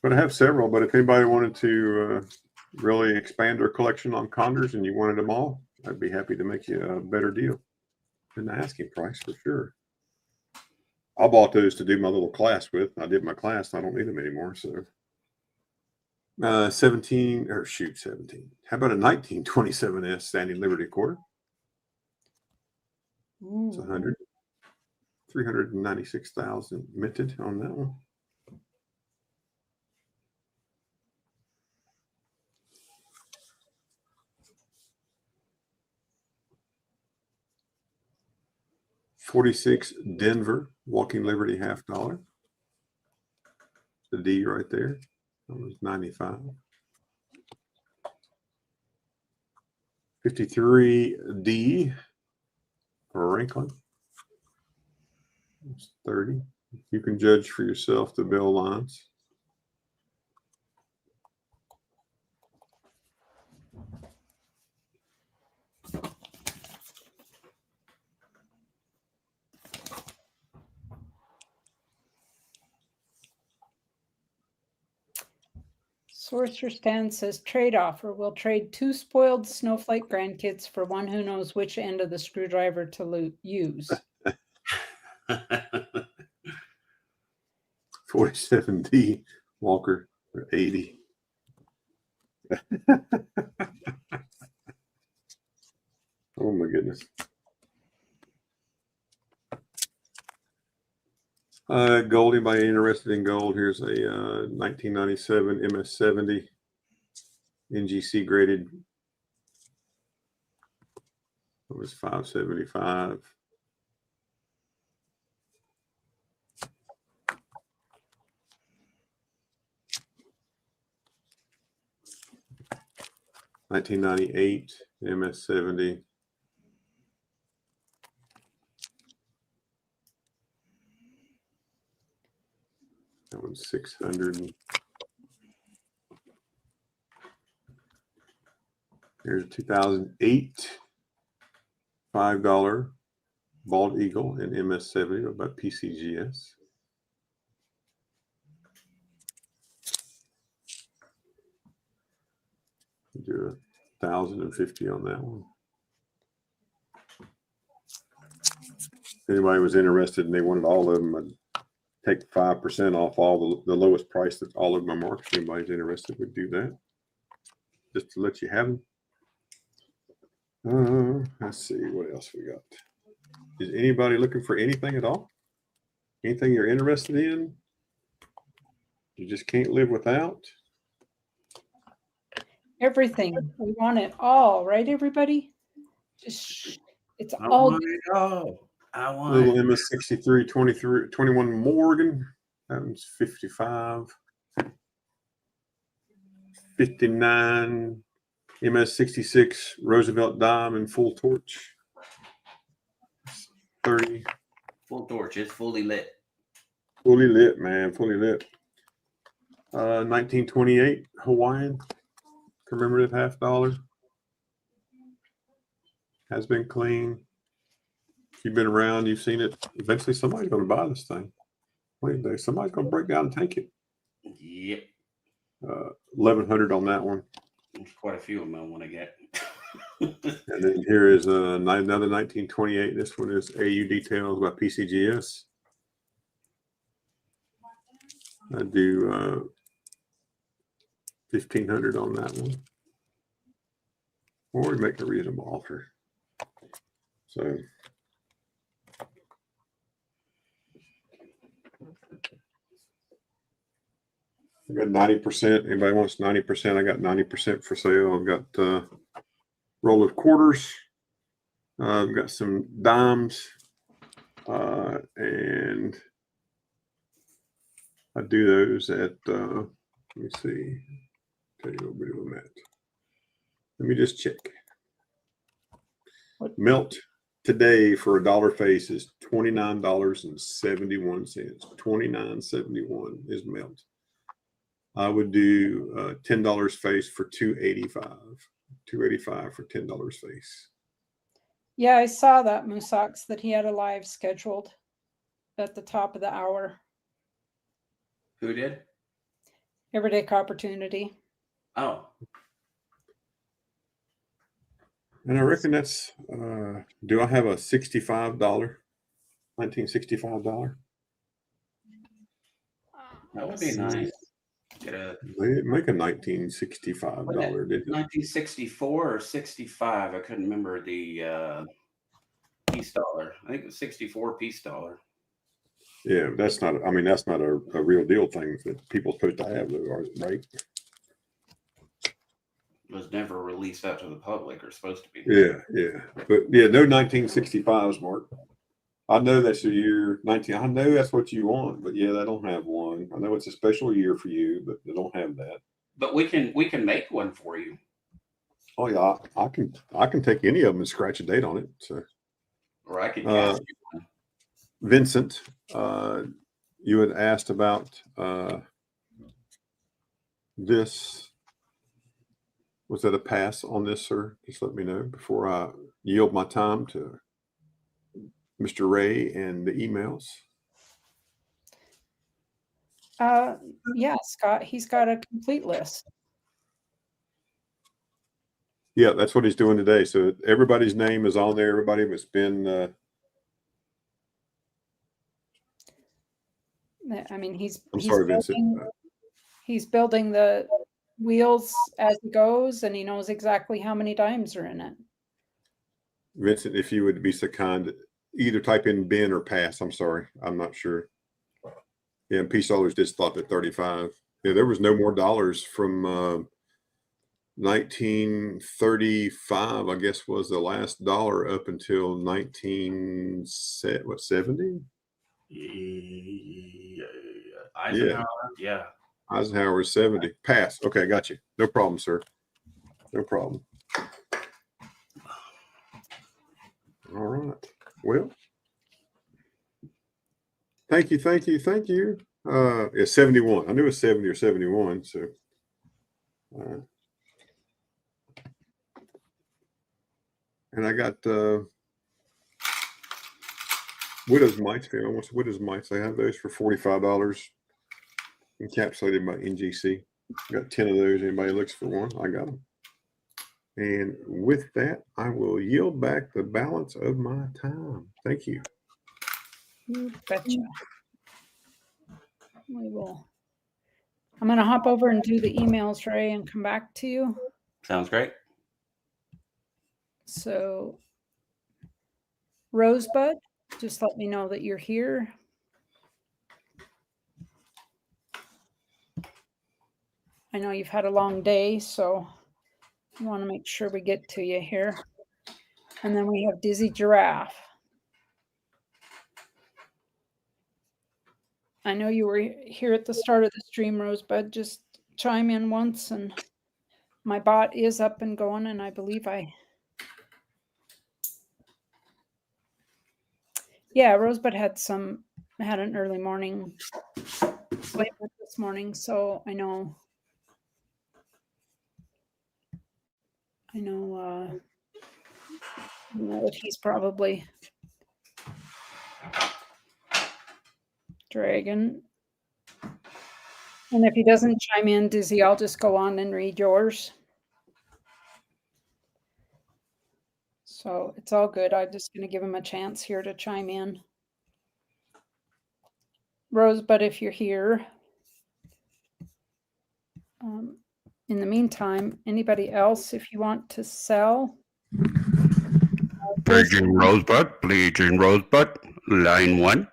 But I have several. But if anybody wanted to really expand their collection on condors and you wanted them all, I'd be happy to make you a better deal than the asking price for sure. I bought those to do my little class with. I did my class. I don't need them anymore. So 17. How about a 1927S Standing Liberty quarter? It's 100. 396,000 minted on that one. $46 Denver Walking Liberty $50. The D right there. That was 95. 53 D Franklin. It's 30. You can judge for yourself the bell lines. Sorcerer Stan says trade offer. We'll trade 2 spoiled snowflake grandkids for one who knows which end of the screwdriver to use. 47D Walker for 80. Oh my goodness. Gold, anybody interested in gold? Here's a 1997 MS70 NGC graded. It was $575. $1998 MS70. That one's 600. Here's a 2008 $5 Bald Eagle in MS70 about PCGS. Do 1,050 on that one. If anybody was interested and they wanted all of them, I'd take 5% off all the lowest price that all of my marks. If anybody's interested, we'd do that just to let you have them. Let's see what else we got. Is anybody looking for anything at all? Anything you're interested in? You just can't live without? Everything. We want it all, right, everybody? Just it's I all want it all. I want Little it. MS63 21 Morgan. That one's 55. 59 MS66 Roosevelt Dime and Full Torch. 30. Full torch. It's fully lit. Fully lit, man. Fully lit. 1928 Hawaiian commemorative $50. Has been clean. If you've been around, you've seen it. Eventually, somebody's going to buy this thing. What do you think? Somebody's going to break down and take it. Yep. 1,100 on that one. There's quite a few of them I want to get. And then here is another 1928. This one is AU Details by PCGS. I do 1,500 on that one, or we make a reasonable offer. So I got 90%. Anybody wants 90%? I got 90% for sale. I've got a roll of quarters. I've got some dimes, and I do those at, let me see, tell you what we do them at. Let me just check. Melt today for a dollar face is $29.71. $29.71 is melt. I would do $10 face for $2.85. $2.85 for $10 face. Yeah, I saw that, Musax, that he had a live scheduled at the top of the hour. Who did? Everyday Opportunity. Oh, And I reckon that's, do I have a $65, $1965? that would be nice. Get a They didn't make a $1965, did it? 1964 or 65. I couldn't remember the peace dollar. I think it was 64 peace dollar. Yeah, that's not, I mean, that's not a real deal thing that people are supposed to have, though, right? It was never released out to the public, or supposed to be. Yeah. But yeah, no 1965s, Mark. I know that's your year 19. I know that's what you want, but yeah, they don't have one. I know it's a special year for you, but they don't have that. But we can make one for you. Oh yeah, I can take any of them and scratch a date on it. So, Or I can cast you one. Vincent, you had asked about this. Was that a pass on this, sir? Just let me know before I yield my time to Mr. Ray and the emails. Yeah, Scott, he's got a complete list. Yeah, that's what he's doing today. So everybody's name is on there. Everybody that's been. I mean, he's sorry, Vincent. He's building the wheels as he goes, and he knows exactly how many dimes are in it. Vincent, if you would be so kind, either type in bin or pass. I'm sorry, I'm not sure. Yeah, and Peace Dollars did stop at 35. Yeah, there was no more dollars from 1935. I guess was the last dollar up until 1970. Eisenhower. Yeah. Eisenhower is 70. Pass. Okay, got you. No problem, sir. No problem. All right. Well, thank you. It's 71. I knew it was 70 or 71. So, and I got Widow's Mites. If anyone wants Widow's Mites, I have those for $45, encapsulated by NGC. Got 10 of those. Anybody looks for one, I got them. And with that, I will yield back the balance of my time. Thank you. You betcha. We will. I'm going to hop over and do the emails, Ray, and come back to you. Sounds great. So, Rosebud, just let me know that you're here. I know you've had a long day, so I want to make sure we get to you here. And then we have Dizzy Giraffe. I know you were here at the start of the stream, Rosebud. Just chime in once, and my bot is up and going, and I believe yeah, Rosebud had an early morning appointment this morning, so I know that he's probably dragging. And if he doesn't chime in, Dizzy, I'll just go on and read yours. So it's all good. I'm just going to give him a chance here to chime in. Rosebud, if you're here. In the meantime, anybody else, if you want to sell? Virgin Rosebud, Virgin Rosebud, line 1.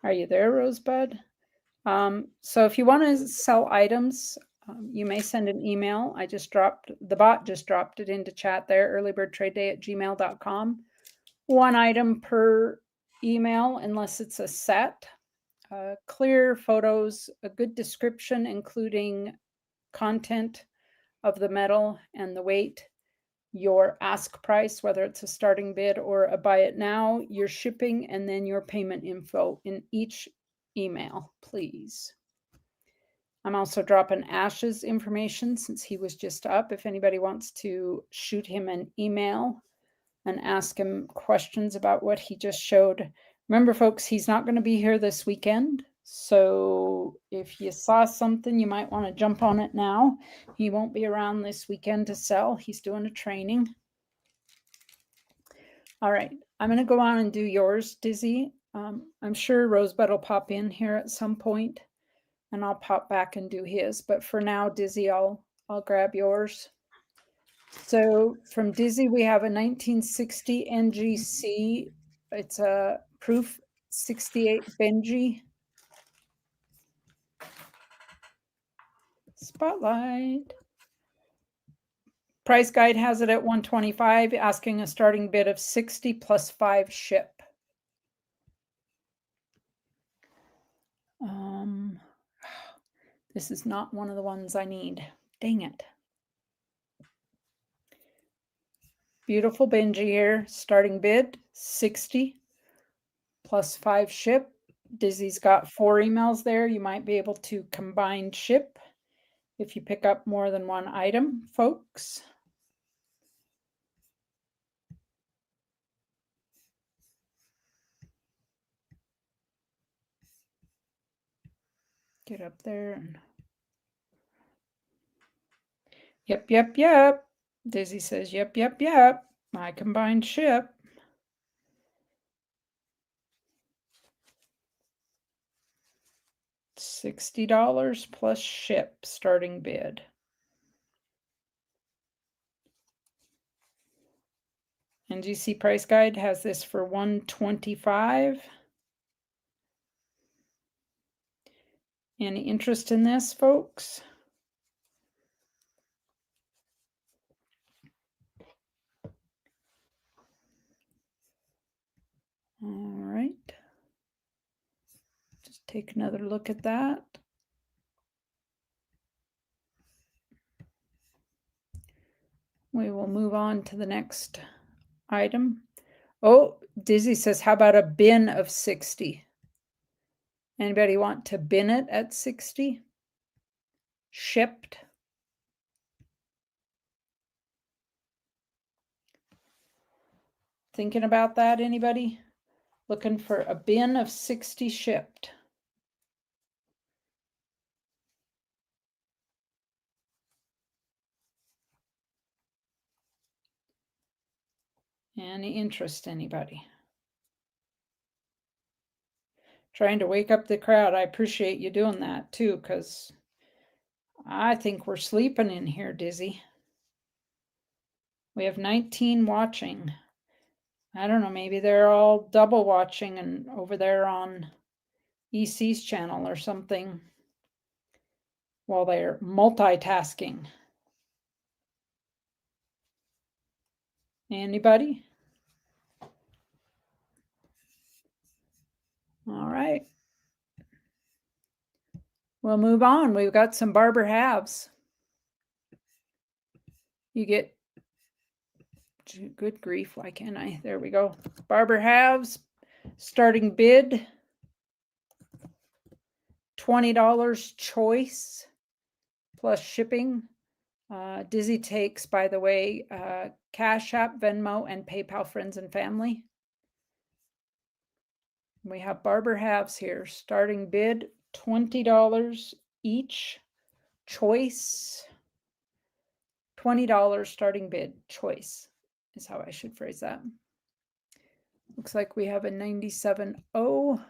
Are you there, Rosebud? So if you want to sell items, you may send an email. The bot just dropped it into chat there, earlybirdtradeday@gmail.com. One item per email, unless it's a set. Clear photos, a good description, including content of the metal and the weight, your ask price, whether it's a starting bid or a buy it now, your shipping, and then your payment info in each email, please. I'm also dropping Ash's information since he was just up. If anybody wants to shoot him an email and ask him questions about what he just showed. Remember, folks, he's not going to be here this weekend. So if you saw something, you might want to jump on it now. He won't be around this weekend to sell. He's doing a training. All right, I'm going to go on and do yours, Dizzy. I'm sure Rosebud will pop in here at some point, and I'll pop back and do his. But for now, Dizzy, I'll grab yours. So from Dizzy, we have a 1960 NGC. It's a proof 68 Benji. Spotlight. Price guide has it at 125, asking a starting bid of 60 plus 5 ship. This is not one of the ones I need. Dang it. Beautiful Benji here. Starting bid 60 plus 5 ship. Dizzy's got 4 emails there. You might be able to combine ship if you pick up more than one item, folks. Get up there and yep. Dizzy says yep. I combined ship. $60 plus ship starting bid. NGC price guide has this for 125. Any interest in this, folks? All right. Just take another look at that. We will move on to the next item. Oh, Dizzy says, how about a bin of 60? Anybody want to bin it at 60? Shipped. Thinking about that, anybody? Looking for a bin of 60 shipped. Any interest, anybody? Trying to wake up the crowd. I appreciate you doing that too, because I think we're sleeping in here, Dizzy. We have 19 watching. I don't know, maybe they're all double watching and over there on EC's channel or something while they're multitasking. Anybody? All right. We'll move on. We've got some barber halves. You get, good grief, why can't I? There we go. Barber halves, starting bid, $20 choice plus shipping. Dizzy takes, by the way, Cash App, Venmo, and PayPal friends and family. We have barber halves here. Starting bid, $20 each. Choice. $20 starting bid choice is how I should phrase that. Looks like we have a 97.0.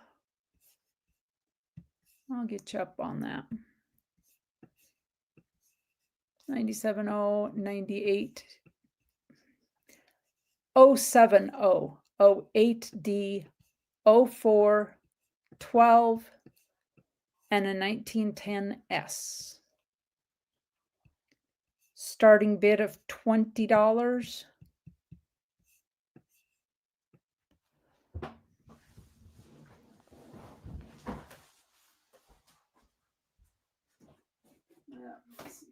I'll get you up on that. 97.0, 98. 070, 08D, 04, 12, and a 1910S. Starting bid of $20. Let's see.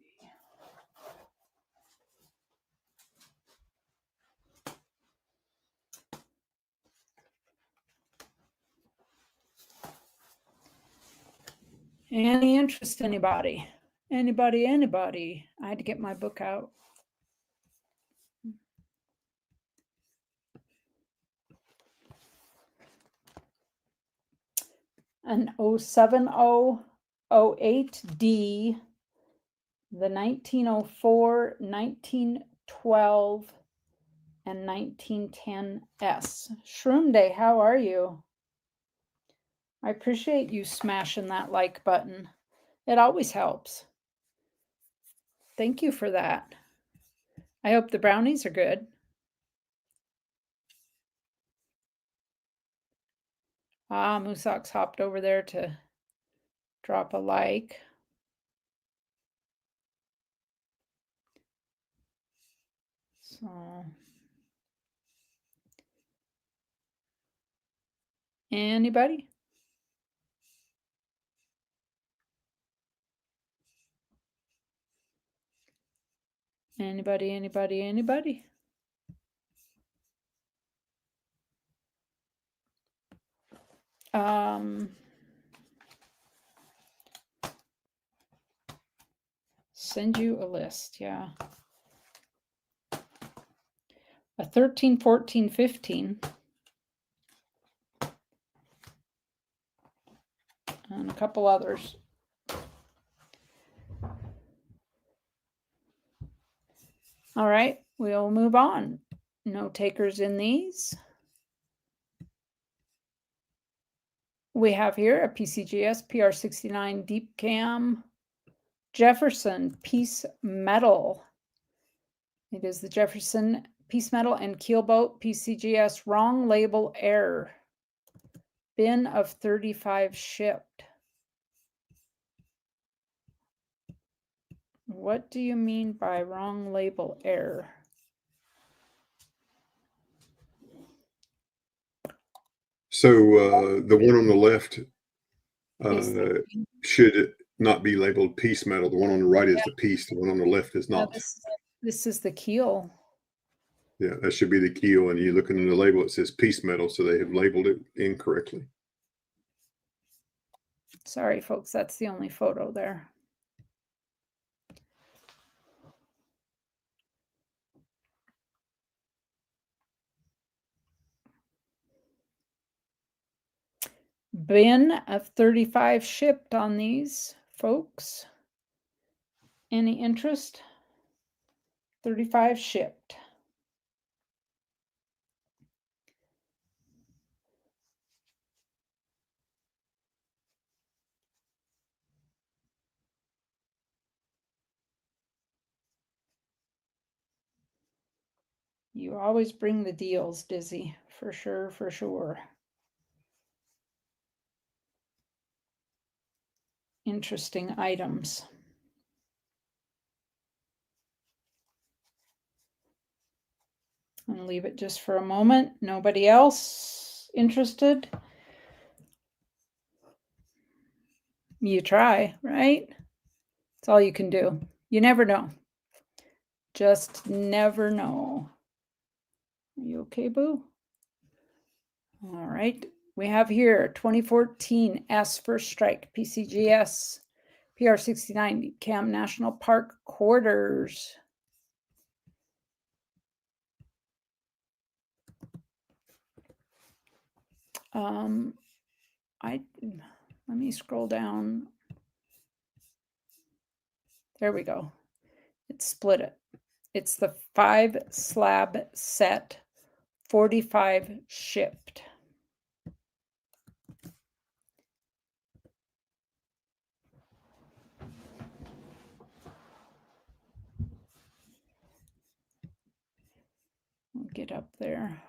Any interest, anybody? Anybody? I had to get my book out. An 070, 08D, the 1904, 1912, and 1910S. Shroom Day, how are you? I appreciate you smashing that like button. It always helps. Thank you for that. I hope the brownies are good. Moosok's hopped over there to drop a like. So, anybody? Anybody? Send you a list, yeah. A 13, 14, 15. And a couple others. All right, we'll move on. No takers in these. We have here a PCGS PR69 Deep Cam Jefferson Piece Metal. It is the Jefferson Piece Metal and Keelboat PCGS wrong label error. Bin of 35 shipped. What do you mean by wrong label error? So the one on the left Is the- should not be labeled piece metal. The one on the right is the piece. The one on the left is No, not. this is the keel. Yeah, that should be the keel. And you look in the label, it says piece metal. So they have labeled it incorrectly. Sorry, folks, that's the only photo there. Bin of 35 shipped on these, folks. Any interest? 35 shipped. You always bring the deals, Dizzy, for sure. Interesting items. I'm gonna leave it just for a moment. Nobody else interested? You try, right? That's all you can do. You never know. Just never know. Are you okay, boo? All right. We have here 2014 S First Strike PCGS PR69 Cam National Park quarters. Let me scroll down. There we go. It split it. It's the 5 slab set, 45 shipped. We'll get up there.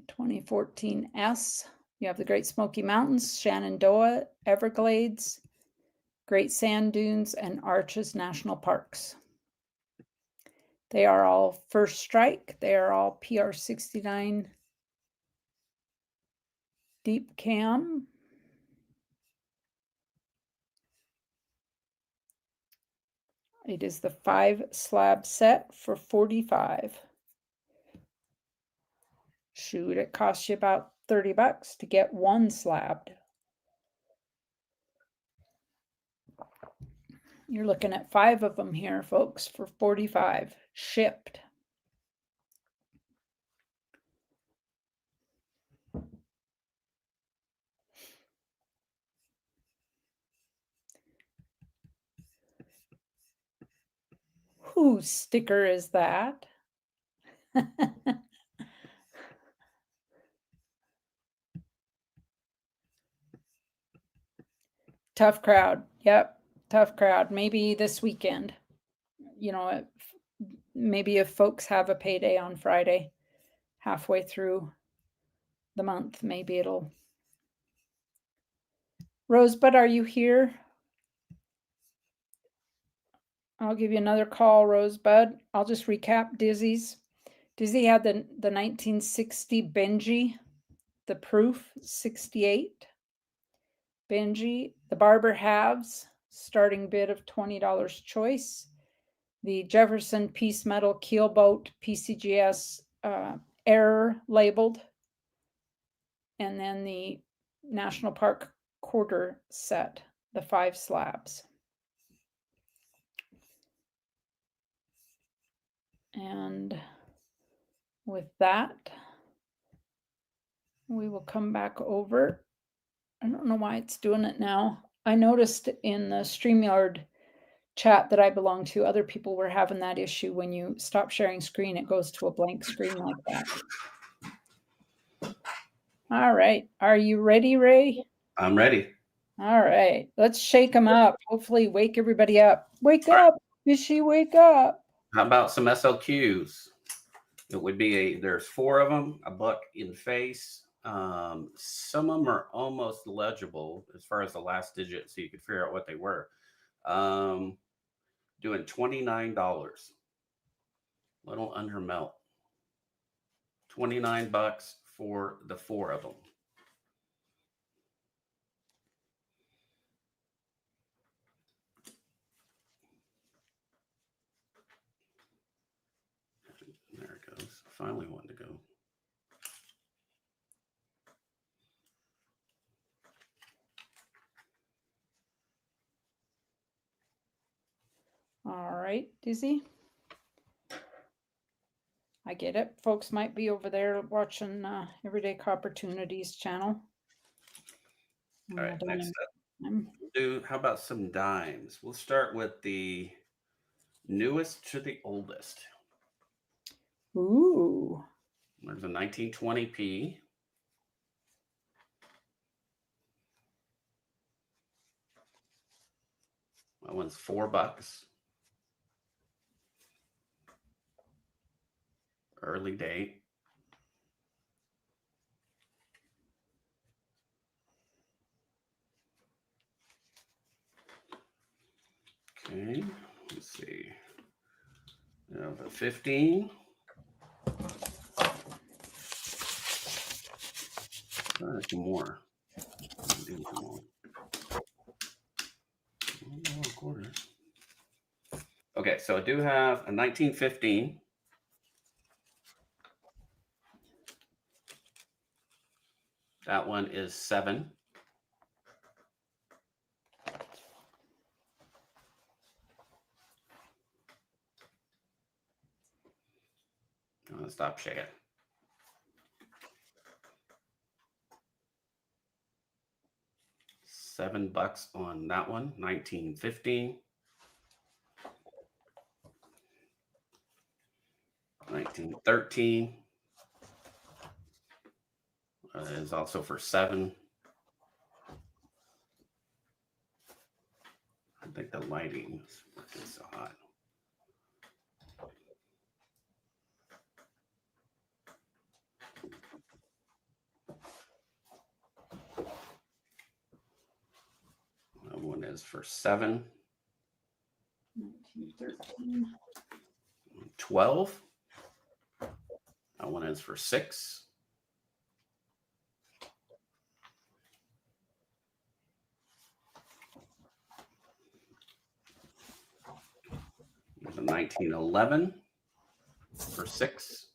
2014 S. You have the Great Smoky Mountains, Shenandoah, Everglades, Great Sand Dunes, and Arches National Parks. They are all first strike. They are all PR69 deep cam. It is the 5 slab set for 45. Shoot, it costs you about $30 to get one slabbed. You're looking at 5 of them here, folks, for 45 shipped. Whose sticker is that? Tough crowd. Yep, tough crowd. Maybe this weekend. You know, maybe if folks have a payday on Friday, halfway through the month, maybe it'll. Rosebud, are you here? I'll give you another call, Rosebud. I'll just recap Dizzy's. Dizzy had the 1960 Benji, the Proof 68. Benji, the Barber Halves, starting bid of $20 choice. The Jefferson Piece Metal Keelboat PCGS error labeled. And then the National Park quarter set, the 5 slabs. And with that, we will come back over. I don't know why it's doing it now. I noticed in the StreamYard chat that I belong to, other people were having that issue. When you stop sharing screen, it goes to a blank screen like that. All right. Are you ready, Ray? I'm ready. All right. Let's shake them up. Hopefully wake everybody up. Wake up. Fishy, wake up. How about some SLQs? It would be there's 4 of them, a buck in face. Some of them are almost legible as far as the last digit, so you could figure out what they were. Doing $29. Little under melt. $29 for the 4 of them. There it goes. Finally wanted to go. All right, Dizzy. I get it. Folks might be over there watching Everyday Opportunities channel. All right, next up. How about some dimes? We'll start with the newest to the oldest. Ooh. There's a 1920p. That one's $4. Early date. Okay, let's see. We have a 15. Some more. Okay, so I do have a 1915. That one is 7. I'm gonna stop shaking. $7 on that one, 1915. 1913 is also for 7. I think the lighting is working so hot. That one is for 7. 1913. 12. That one is for 6. There's a 1911 for 6.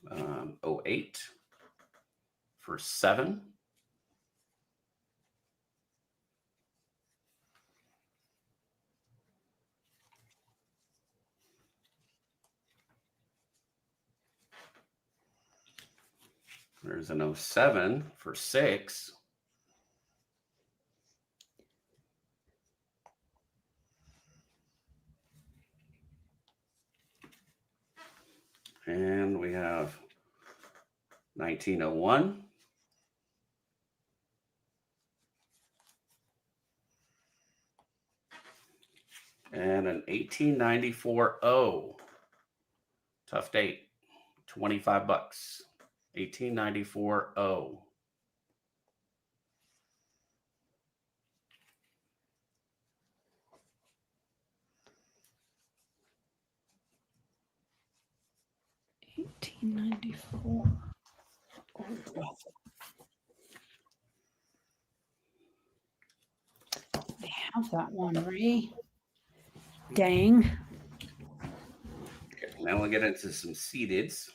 Um, 08 for 7. There's an 07 for 6. And we have 1901. And an 1894 O. Tough date. 25 bucks. 1894 O. $18.94. I have that one, Ray. Dang. Okay, now we'll get into some seededs.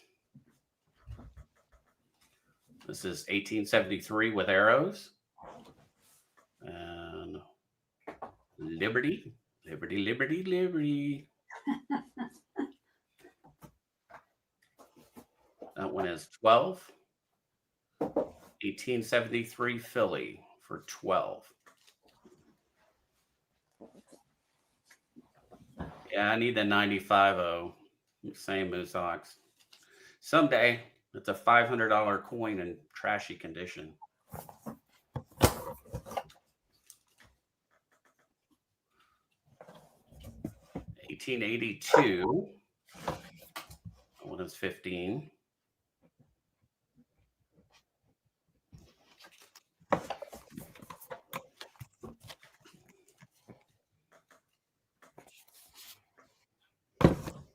This is 1873 with arrows. And Liberty. Liberty, Liberty, Liberty. That one is 12. 1873 Philly for 12. Yeah, I need the 95-0. Same Moose Hawks. Someday, it's a $500 coin in trashy condition. $1882. That one is 15.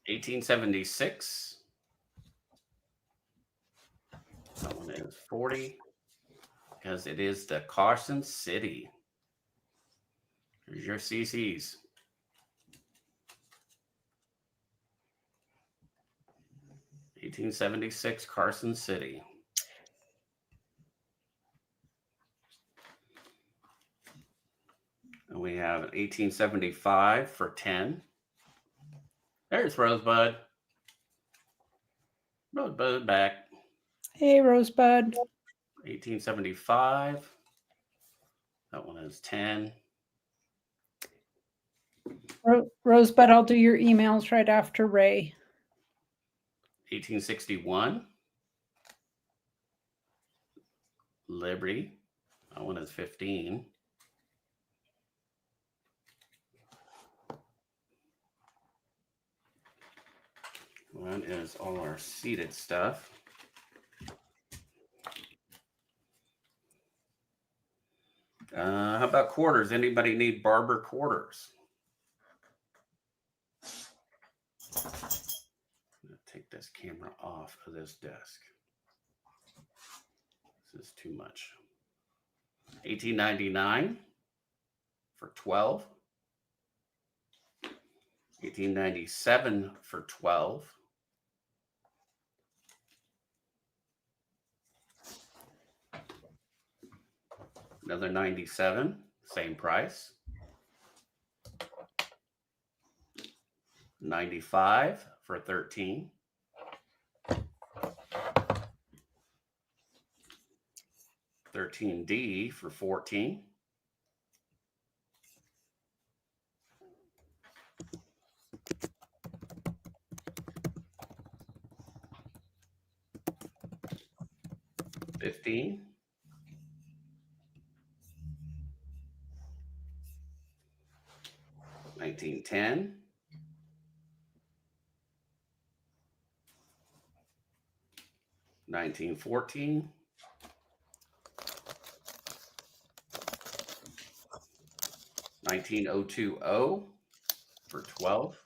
$1876. That one is 40. Because it is the Carson City. Here's your CCs. $1876 Carson City. And we have 1875 for 10. There's Rosebud. Rosebud back. Hey, Rosebud. 1875. That one is 10. Rosebud, I'll do your emails right after Ray. 1861. Liberty. That one is 15. That is all our seated stuff. How about quarters? Anybody need barber quarters? I'm going to take this camera off of this desk. This is too much. 1899 for 12. 1897 for 12. Another 97, same price. 95 for 13. 13D for 14. $15. 1910. 1914. 19020 for 12.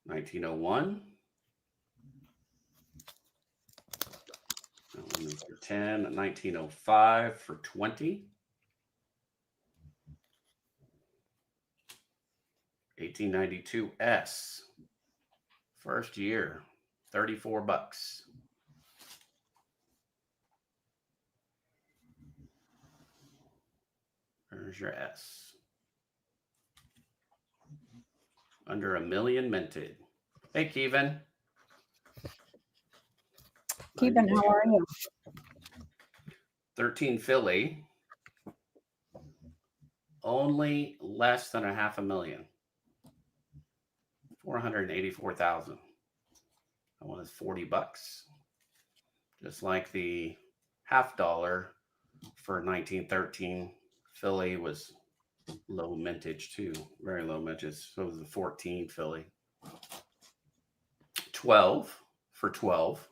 1901. That one is for 10. 1905 for 20. 1892S. First year, $34. There's your S. Under $1 million minted. Hey, Kevin. Kevin, how are you? 13 Philly. Only less than $500,000. 484,000. That one is $40. Just like the $50 for 1913. Philly was low mintage too, very low mintage. So was the 14 Philly. 12 for 12.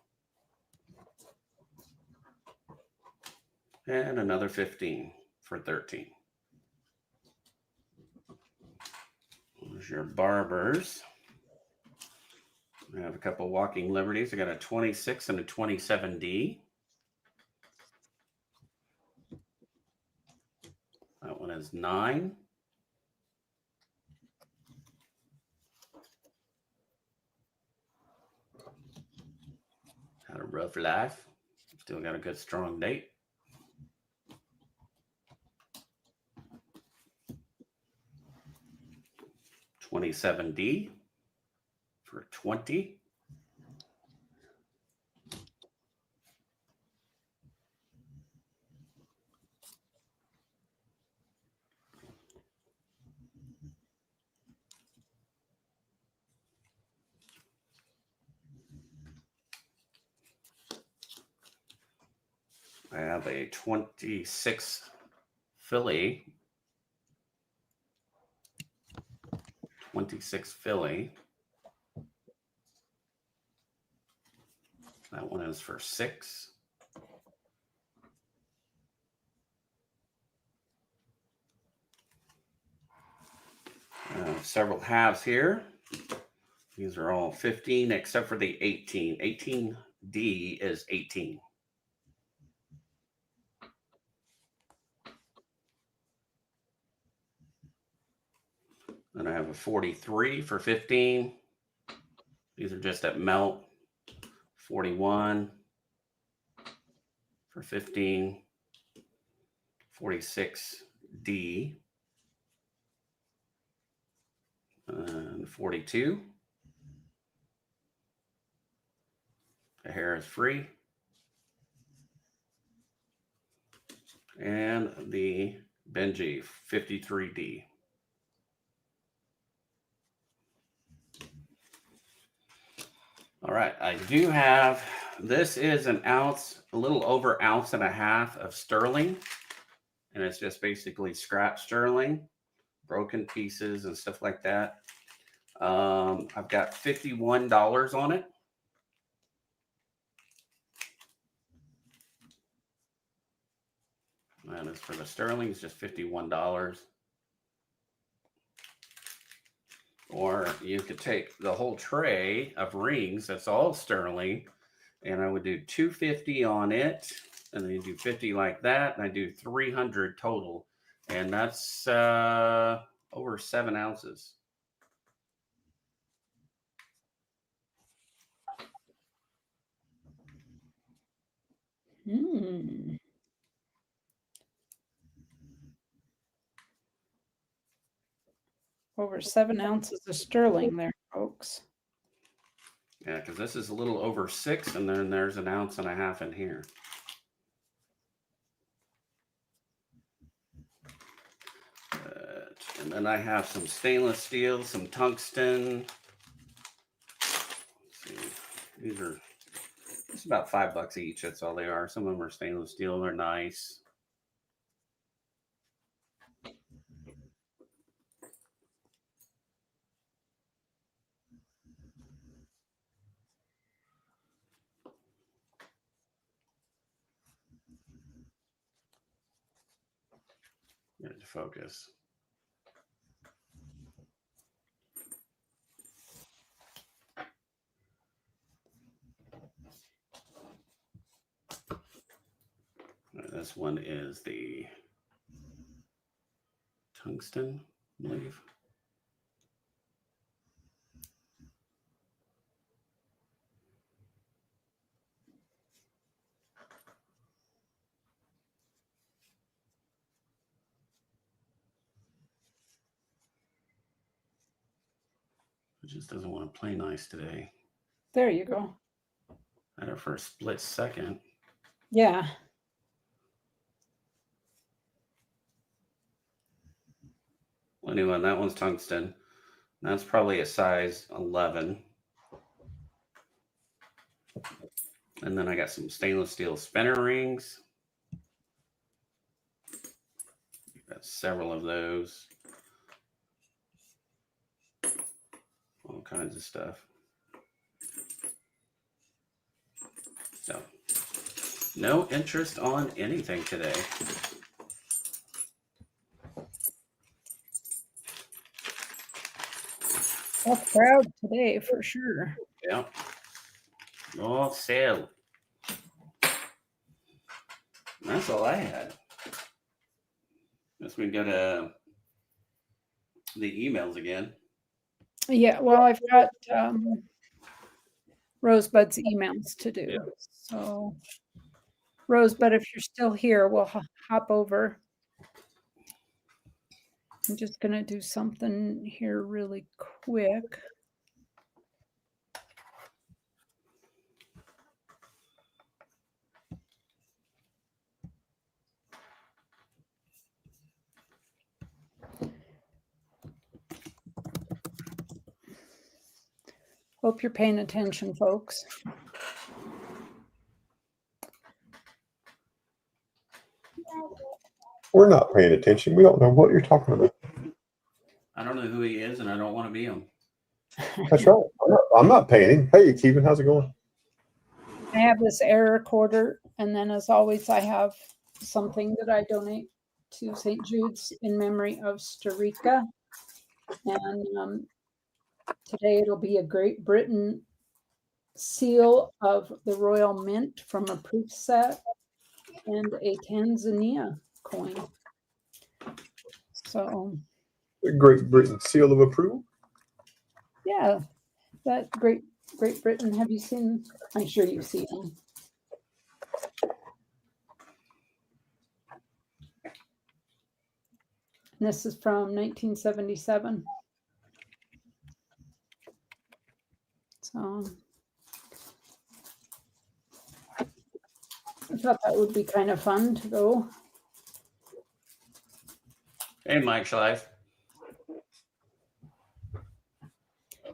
And another 15 for 13. There's your barbers. I have a couple walking liberties. I got a 26 and a 27D. That one is 9. Had a rough life. Still got a good strong date. 27D for 20. I have a 26 Philly. 26 Philly. That one is for 6. Several halves here. These are all 15 except for the 18. 18D is 18. Then I have a 43 for 15. These are just at melt. 41 for 15. 46D. And 42. The hair is free. And the Benji 53D. All right, I do have, this is an ounce, a little over 1.5 ounces of sterling. And it's just basically scrap sterling, broken pieces and stuff like that. I've got $51 on it. And as for the sterling, it's just $51. Or you could take the whole tray of rings, that's all sterling, and I would do $250 on it, and then you do 50 like that, and I do 300 total, and that's over 7 ounces. Over 7 ounces of sterling there, folks. Yeah, because this is a little over 6, and then there's an ounce and a half in here. And then I have some stainless steel, some tungsten. Let's see, these are it's about $5 each. That's all they are. Some of them are stainless steel. They're nice. Get it to focus. This one is the tungsten, I believe. It just doesn't want to play nice today. There you go. Had it for a split second. Yeah. Well, anyway, that one's tungsten. That's probably a size 11. And then I got some stainless steel spinner rings. Got several of those. All kinds of stuff. So, no interest on anything today. Tough crowd today for sure. Yeah. No sale. That's all I had. Guess we go to the emails again. Yeah, well, I've got Rosebud's emails to do. Yeah. So, Rosebud, if you're still here, we'll hop over. I'm just going to do something here really quick. Hope you're paying attention, folks. We're not paying attention. We don't know what you're talking about. I don't know who he is, and I don't want to be him. That's right. I'm not paying him. Hey, Keevan, how's it going? I have this error recorder, and then as always, I have something that I donate to St. Jude's in memory of Starika. And today it'll be a Great Britain seal of the Royal Mint from a proof set and a Tanzania coin. So, Great Britain seal of approval. yeah, that Great Britain. Have you seen? I'm sure you've seen them. And this is from 1977. So I thought that would be kind of fun to go. Hey, Mike Schleif.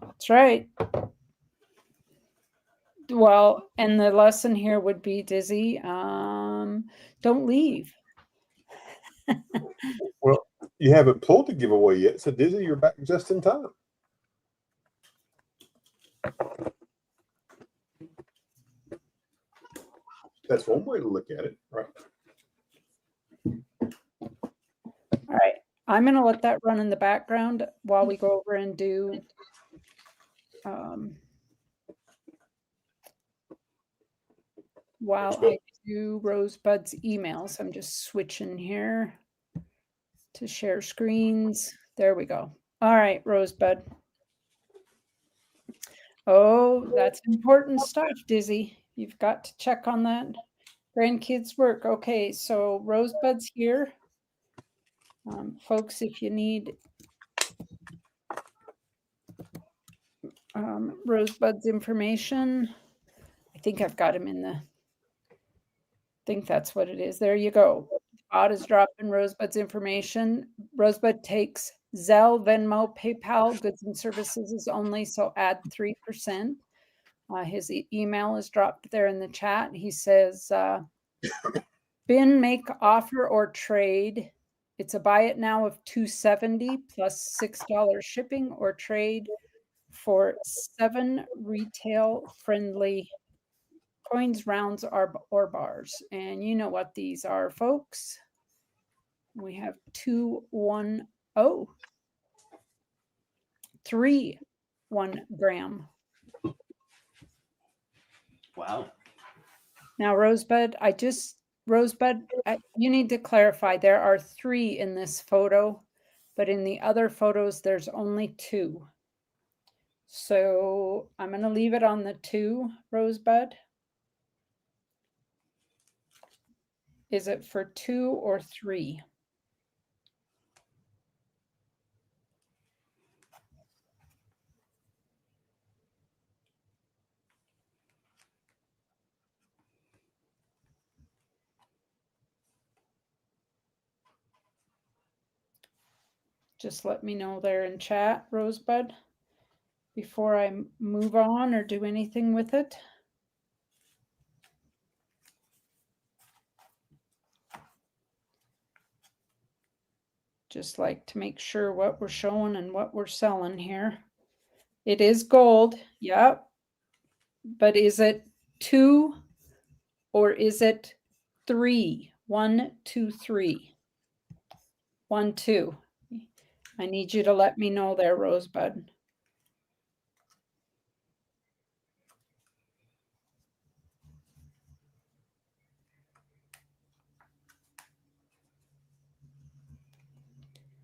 That's right. Well, and the lesson here would be, Dizzy, don't leave. Well, you haven't pulled the giveaway yet, so Dizzy, you're back just in time. That's one way to look at it, right? All right. I'm going to let that run in the background while we go over and do while I do Rosebud's emails. I'm just switching here to share screens. There we go. All right, Rosebud. Oh, that's important stuff, Dizzy. You've got to check on that. Grandkids work. Okay, so Rosebud's here. Folks, if you need Rosebud's information. I think I've got him in the. I think that's what it is. There you go. Bot is dropping Rosebud's information. Rosebud takes Zelle, Venmo, PayPal, goods and services is only, so add 3%. His email is dropped there in the chat. He says, bin, make offer or trade. It's a buy it now of $270 plus $6 shipping, or trade for 7 retail friendly coins, rounds, or bars. And you know what these are, folks. We have 210, 3 1 gram. Wow. Now, Rosebud, you need to clarify. There are 3 in this photo, but in the other photos, there's only 2. So I'm going to leave it on the 2, Rosebud. Is it for 2 or 3? Just let me know there in chat, Rosebud, before I move on or do anything with it. Just like to make sure what we're showing and what we're selling here. It is gold, yep. But is it 2 or is it 3? 1, 2, 3. 1, 2. I need you to let me know there, Rosebud.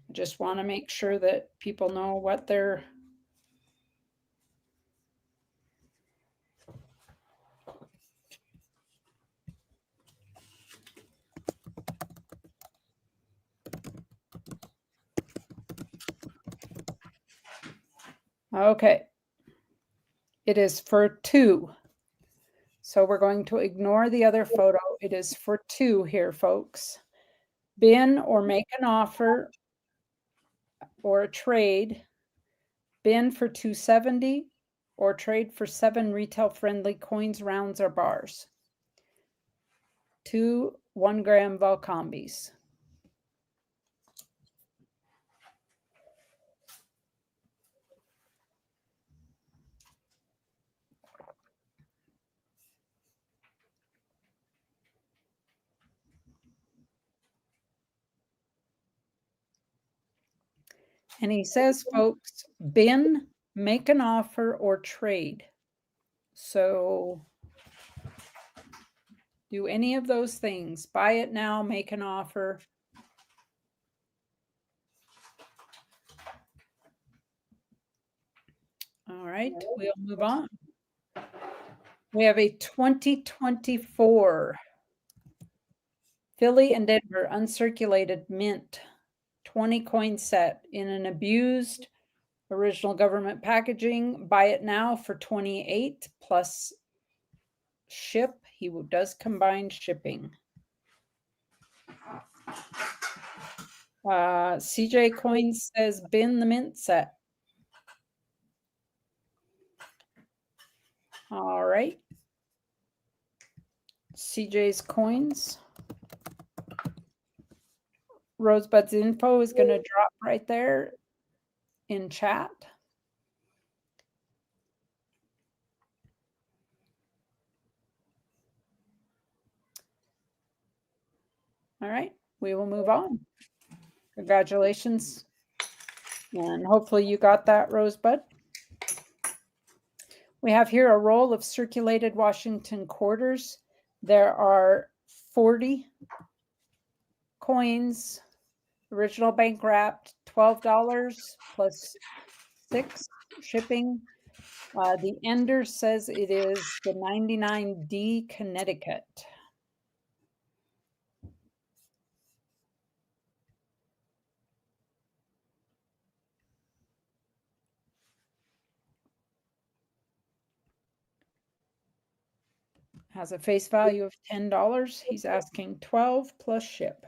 I just want to make sure that people know what they're. Okay. It is for 2. So we're going to ignore the other photo. It is for 2 here, folks. Bin or make an offer or a trade. Bin for $270 or trade for 7 retail friendly coins, rounds, or bars. 2 1 gram Valcombis. And he says, folks, bin, make an offer, or trade. So do any of those things. Buy it now, make an offer. All right, we'll move on. We have a 2024 Philly and Denver uncirculated mint 20 coin set in an abused original government packaging. Buy it now for 28 plus ship. He does combine shipping. CJ Coins says bin the mint set. All right. CJ's Coins. Rosebud's info is going to drop right there in chat. All right, we will move on. Congratulations. And hopefully you got that, Rosebud. We have here a roll of circulated Washington quarters. There are 40 coins, original bank wrapped, $12 plus 6 shipping. The ender says it is the 99D Connecticut. has a face value of $10. He's asking 12 plus ship.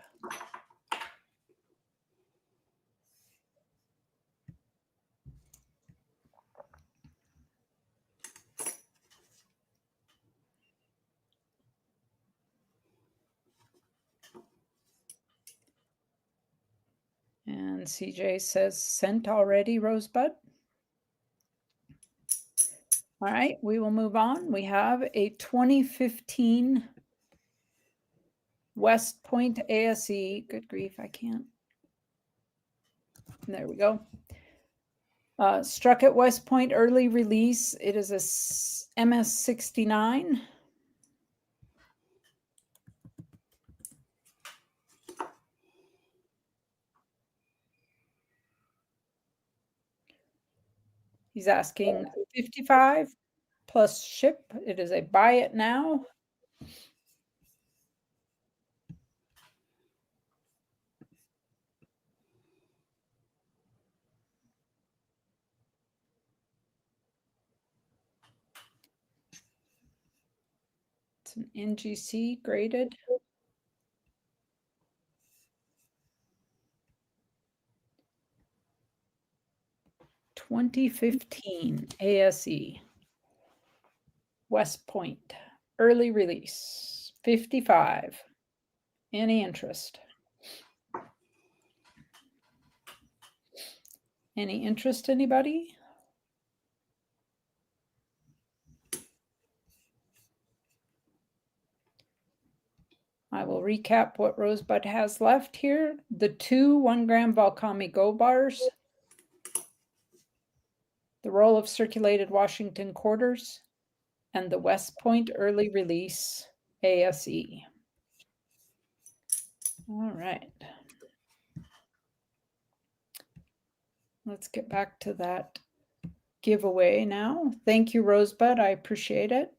And CJ says sent already, Rosebud. All right, we will move on. We have a 2015 West Point ASE. Good grief, I can't. There we go. Struck at West Point early release. It is a MS69. He's asking 55 plus ship. It is a buy it now. It's an NGC graded. (2015) ASE. West Point. Early release. 55. Any interest? Any interest, anybody? I will recap what Rosebud has left here. The 2 1-gram Volcami Gold bars, the roll of circulated Washington quarters, and the West Point early release ASE. All right. Let's get back to that giveaway now. Thank you, Rosebud. I appreciate it.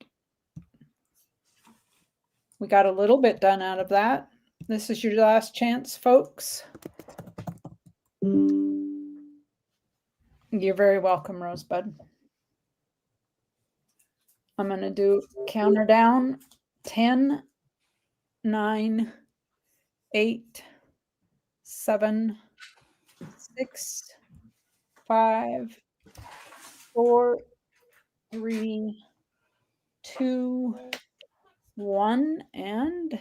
We got a little bit done out of that. This is your last chance, folks. You're very welcome, Rosebud. I'm going to do counter down 10, 9, 8, 7, 6, 5, 4, 3, 2, 1, and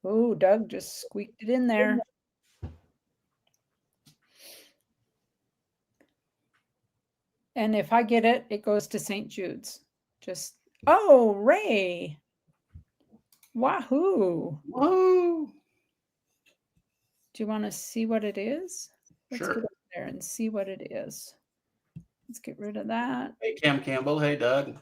oh, Doug just squeaked it in there. And if I get it, it goes to St. Jude's. Just, oh, Ray. Wahoo. Whoa. Do you want to see what it is? Let's Sure. get up there and see what it is. Let's get rid of that. Hey, Cam Campbell. Hey, Doug.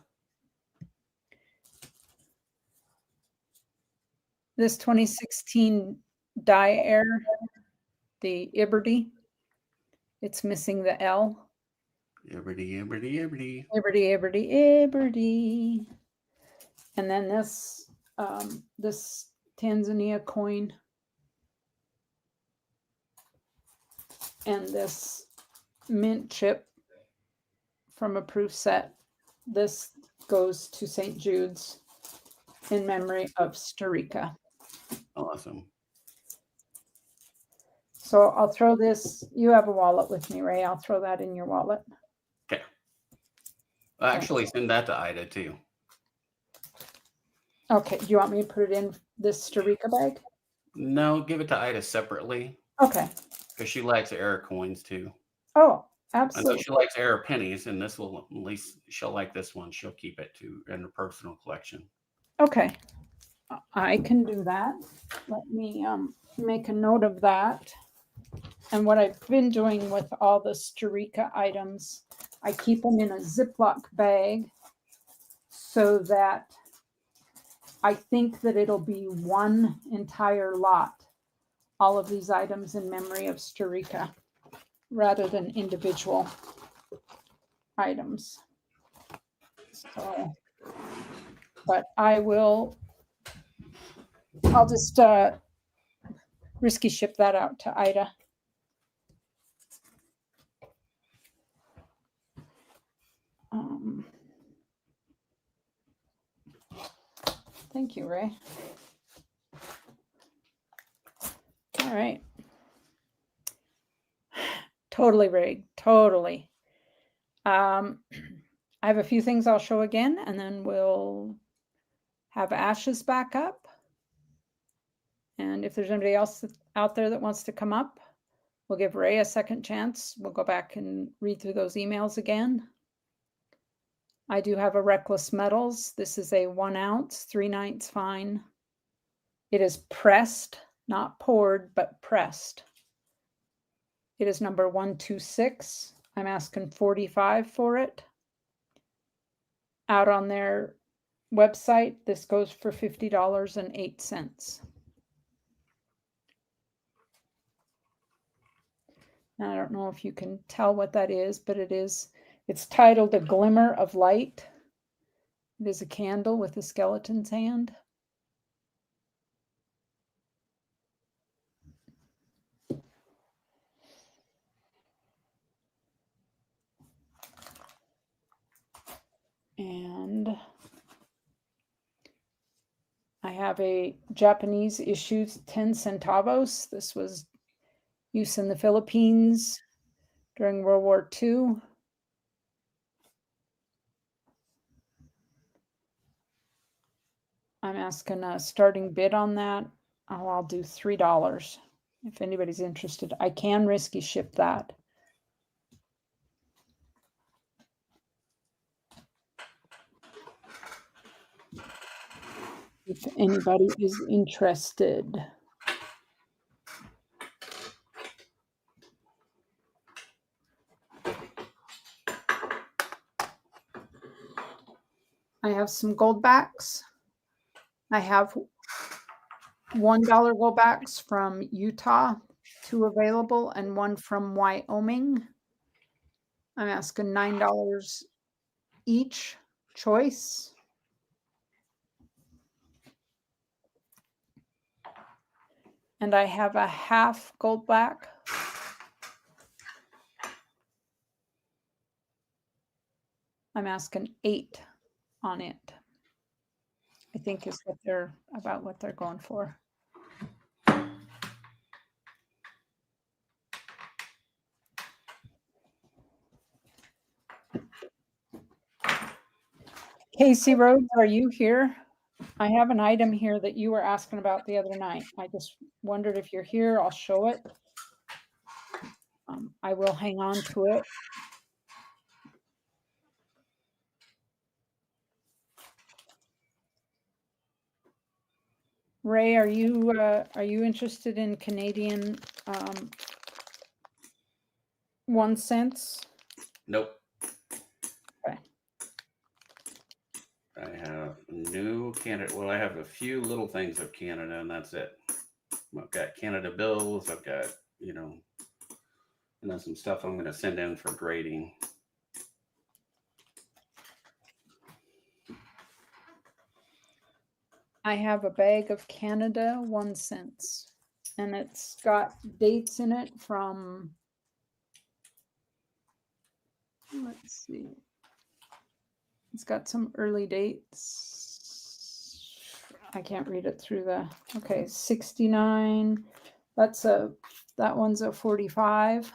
This 2016 Dye Air, the Iberty, it's missing the L. Iberty. Iberty. And then this this Tanzania coin and this mint chip from a proof set. This goes to St. Jude's in memory of Starika. Awesome. So I'll throw this. You have a wallet with me, Ray. I'll throw that in your wallet. Okay. I'll actually send that to Ida too. Okay. Do you want me to put it in this Starika bag? No, give it to Ida separately. Okay. Because she likes Air coins too. Oh, I know absolutely. she likes Air pennies, and this will at least she'll like this one. She'll keep it in her personal collection. Okay. I can do that. Let me make a note of that. And what I've been doing with all the Starika items, I keep them in a Ziploc bag so that I think that it'll be one entire lot, all of these items in memory of Starika, rather than individual items. So, but I'll just risky ship that out to Ida. Thank you, Ray. All right. Totally rigged. Totally. I have a few things I'll show again, and then we'll have Ashes back up. And if there's anybody else out there that wants to come up, we'll give Ray a second chance. We'll go back and read through those emails again. I do have a Reckless Metals. This is a 1 ounce, 3/9 fine. It is pressed, not poured, but pressed. It is number 126. I'm asking $45 for it. Out on their website, this goes for $50.08. I don't know if you can tell what that is, but it's titled A Glimmer of Light. It is a candle with a skeleton's hand. And I have a Japanese issued 10 centavos. This was used in the Philippines during World War II. I'm asking a starting bid on that. Oh, I'll do $3 if anybody's interested. I can risky ship that. If anybody is interested. I have some gold backs. I have $1 gold backs from Utah, 2 available, and 1 from Wyoming. I'm asking $9 each choice. And I have a half gold back. I'm asking $8 on it. I think is what they're going for. Casey Rhodes, are you here? I have an item here that you were asking about the other night. I just wondered if you're here. I'll show it. I will hang on to it. Ray, are you interested in Canadian 1 cents? Nope. Okay. I have new Canada. Well, I have a few little things of Canada, and that's it. I've got Canada bills. I've got, and then some stuff I'm going to send in for grading. I have a bag of Canada 1 cents, and it's got dates in it from, let's see, it's got some early dates. I can't read it through okay, 69. That one's a 45.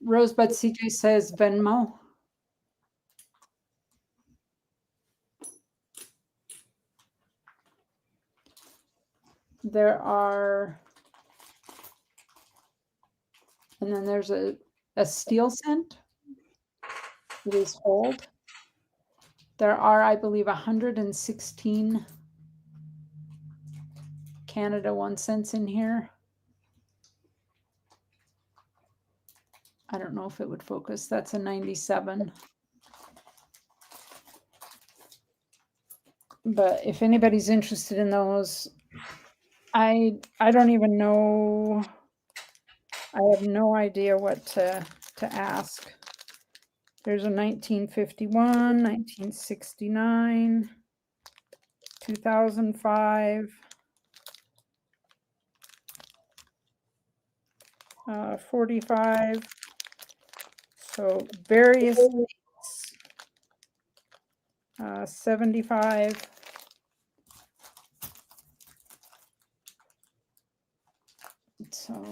Rosebud CJ says Venmo. There are, and then there's a steel cent. It is hold. There are, I believe, 116 Canada 1 cents in here. I don't know if it would focus. That's a 97. But if anybody's interested in those, I don't even know. I have no idea what to ask. There's a 1951, 1969, 2005, 45, So various dates. 75. So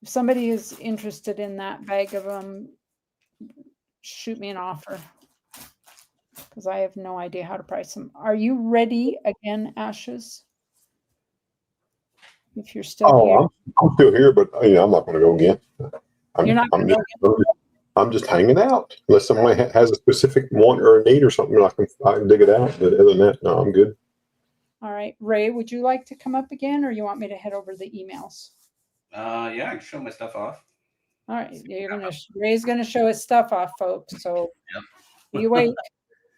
if somebody is interested in that bag of them, shoot me an offer, because I have no idea how to price them. Are you ready again, Ashes? If you're still here. I'm still here, but I'm not going to go again. You're not gonna go I'm just hanging out. Unless somebody has a specific want or a need or something, I can dig it out. But other than that, no, I'm good. All right, Ray, would you like to come up again, or you want me to head over the emails? Yeah, I can show my stuff off. All right, Ray's gonna show his stuff off, folks. So Yep. you wait.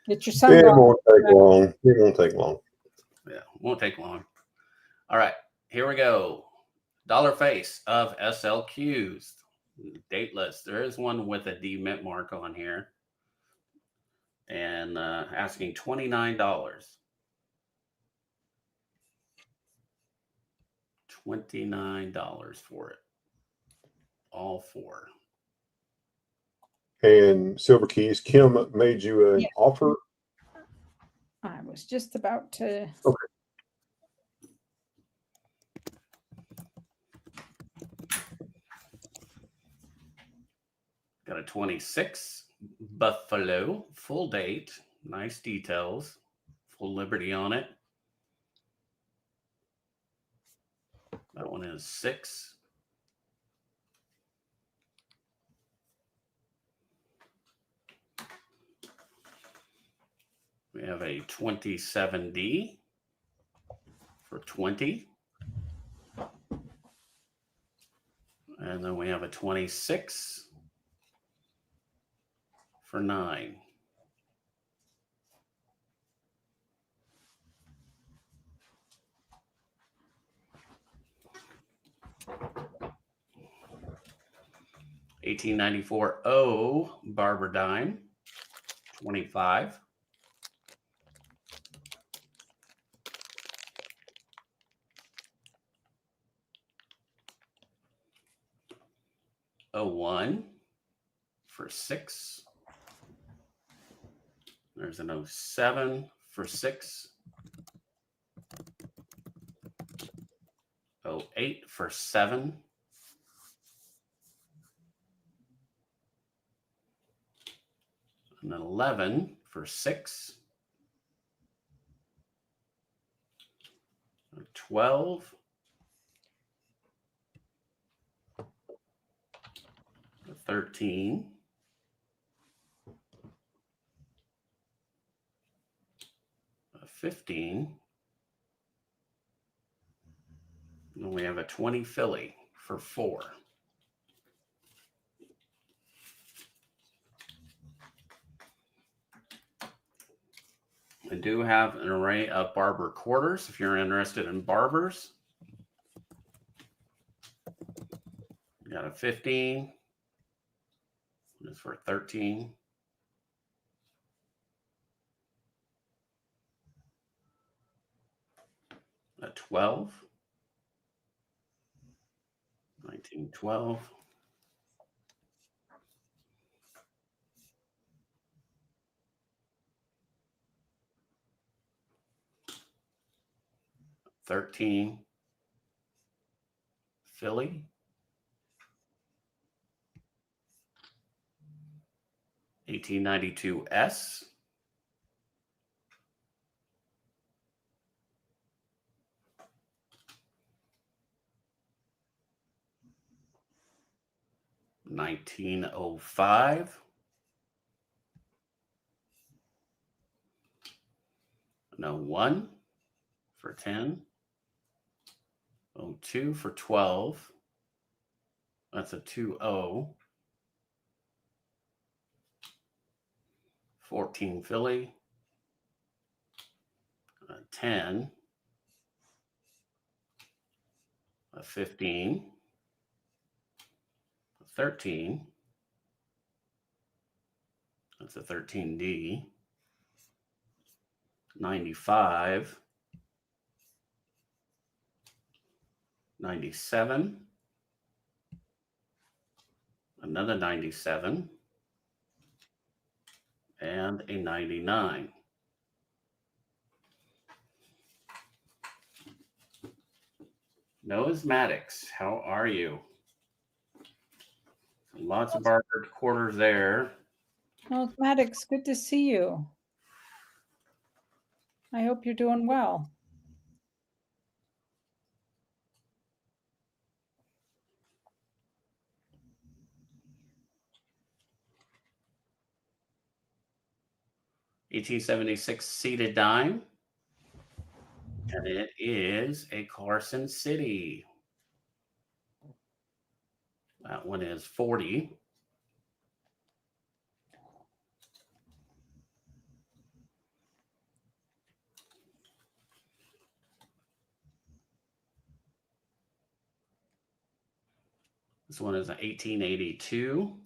Get your It sunglasses. won't take long. It won't take long. Yeah, won't take long. All right, here we go. Dollar face of SLQs. Dateless. There is one with a D mint mark on here. And asking $29. $29 for it. All four. And Silver Keys, Kim made you an offer. I was just about to. Okay. Got a 26 Buffalo, full date, nice details, full Liberty on it. That one is 6. We have a 27D for 20. And then we have a 26 for 9. $18.94 O Barber Dime, 25. '01 for 6. There's an 07 for 6. 08 for 7. An 11 for 6. A 12. A 13. A 15. And then we have a 20 Philly for 4. I do have an array of barber quarters if you're interested in barbers. Got a 15. This for 13. A 12. 1912. $13 Philly. $18.92 S. $19.05. No 1 for 10. 02 for 12. That's a 2-0. 14 Philly. A 10. A 15. A 13. That's a 13D. 95. 97. Another 97. and a 99. Noismatics, how are you? Lots of bartered quarters there. Maddox, good to see you. I hope you're doing well. $18.76 seated dime. And it is a Carson City. That one is 40. This one is an 1882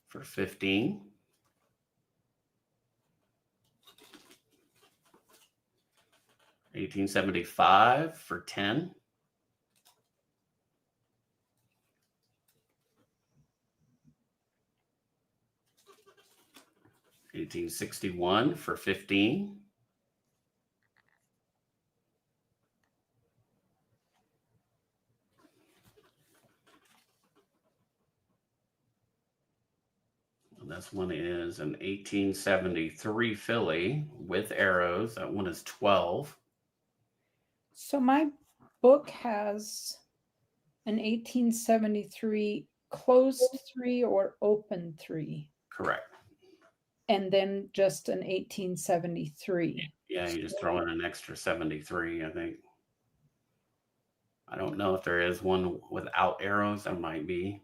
for 15. $18.75 for 10. $18.61 for 15. And this one is an 1873 Philly with arrows. That one is 12. So my book has an 1873 closed 3 or open 3, Correct. and then just an 1873. Yeah, you just throw in an extra 73, I think. I don't know if there is one without arrows. There might be.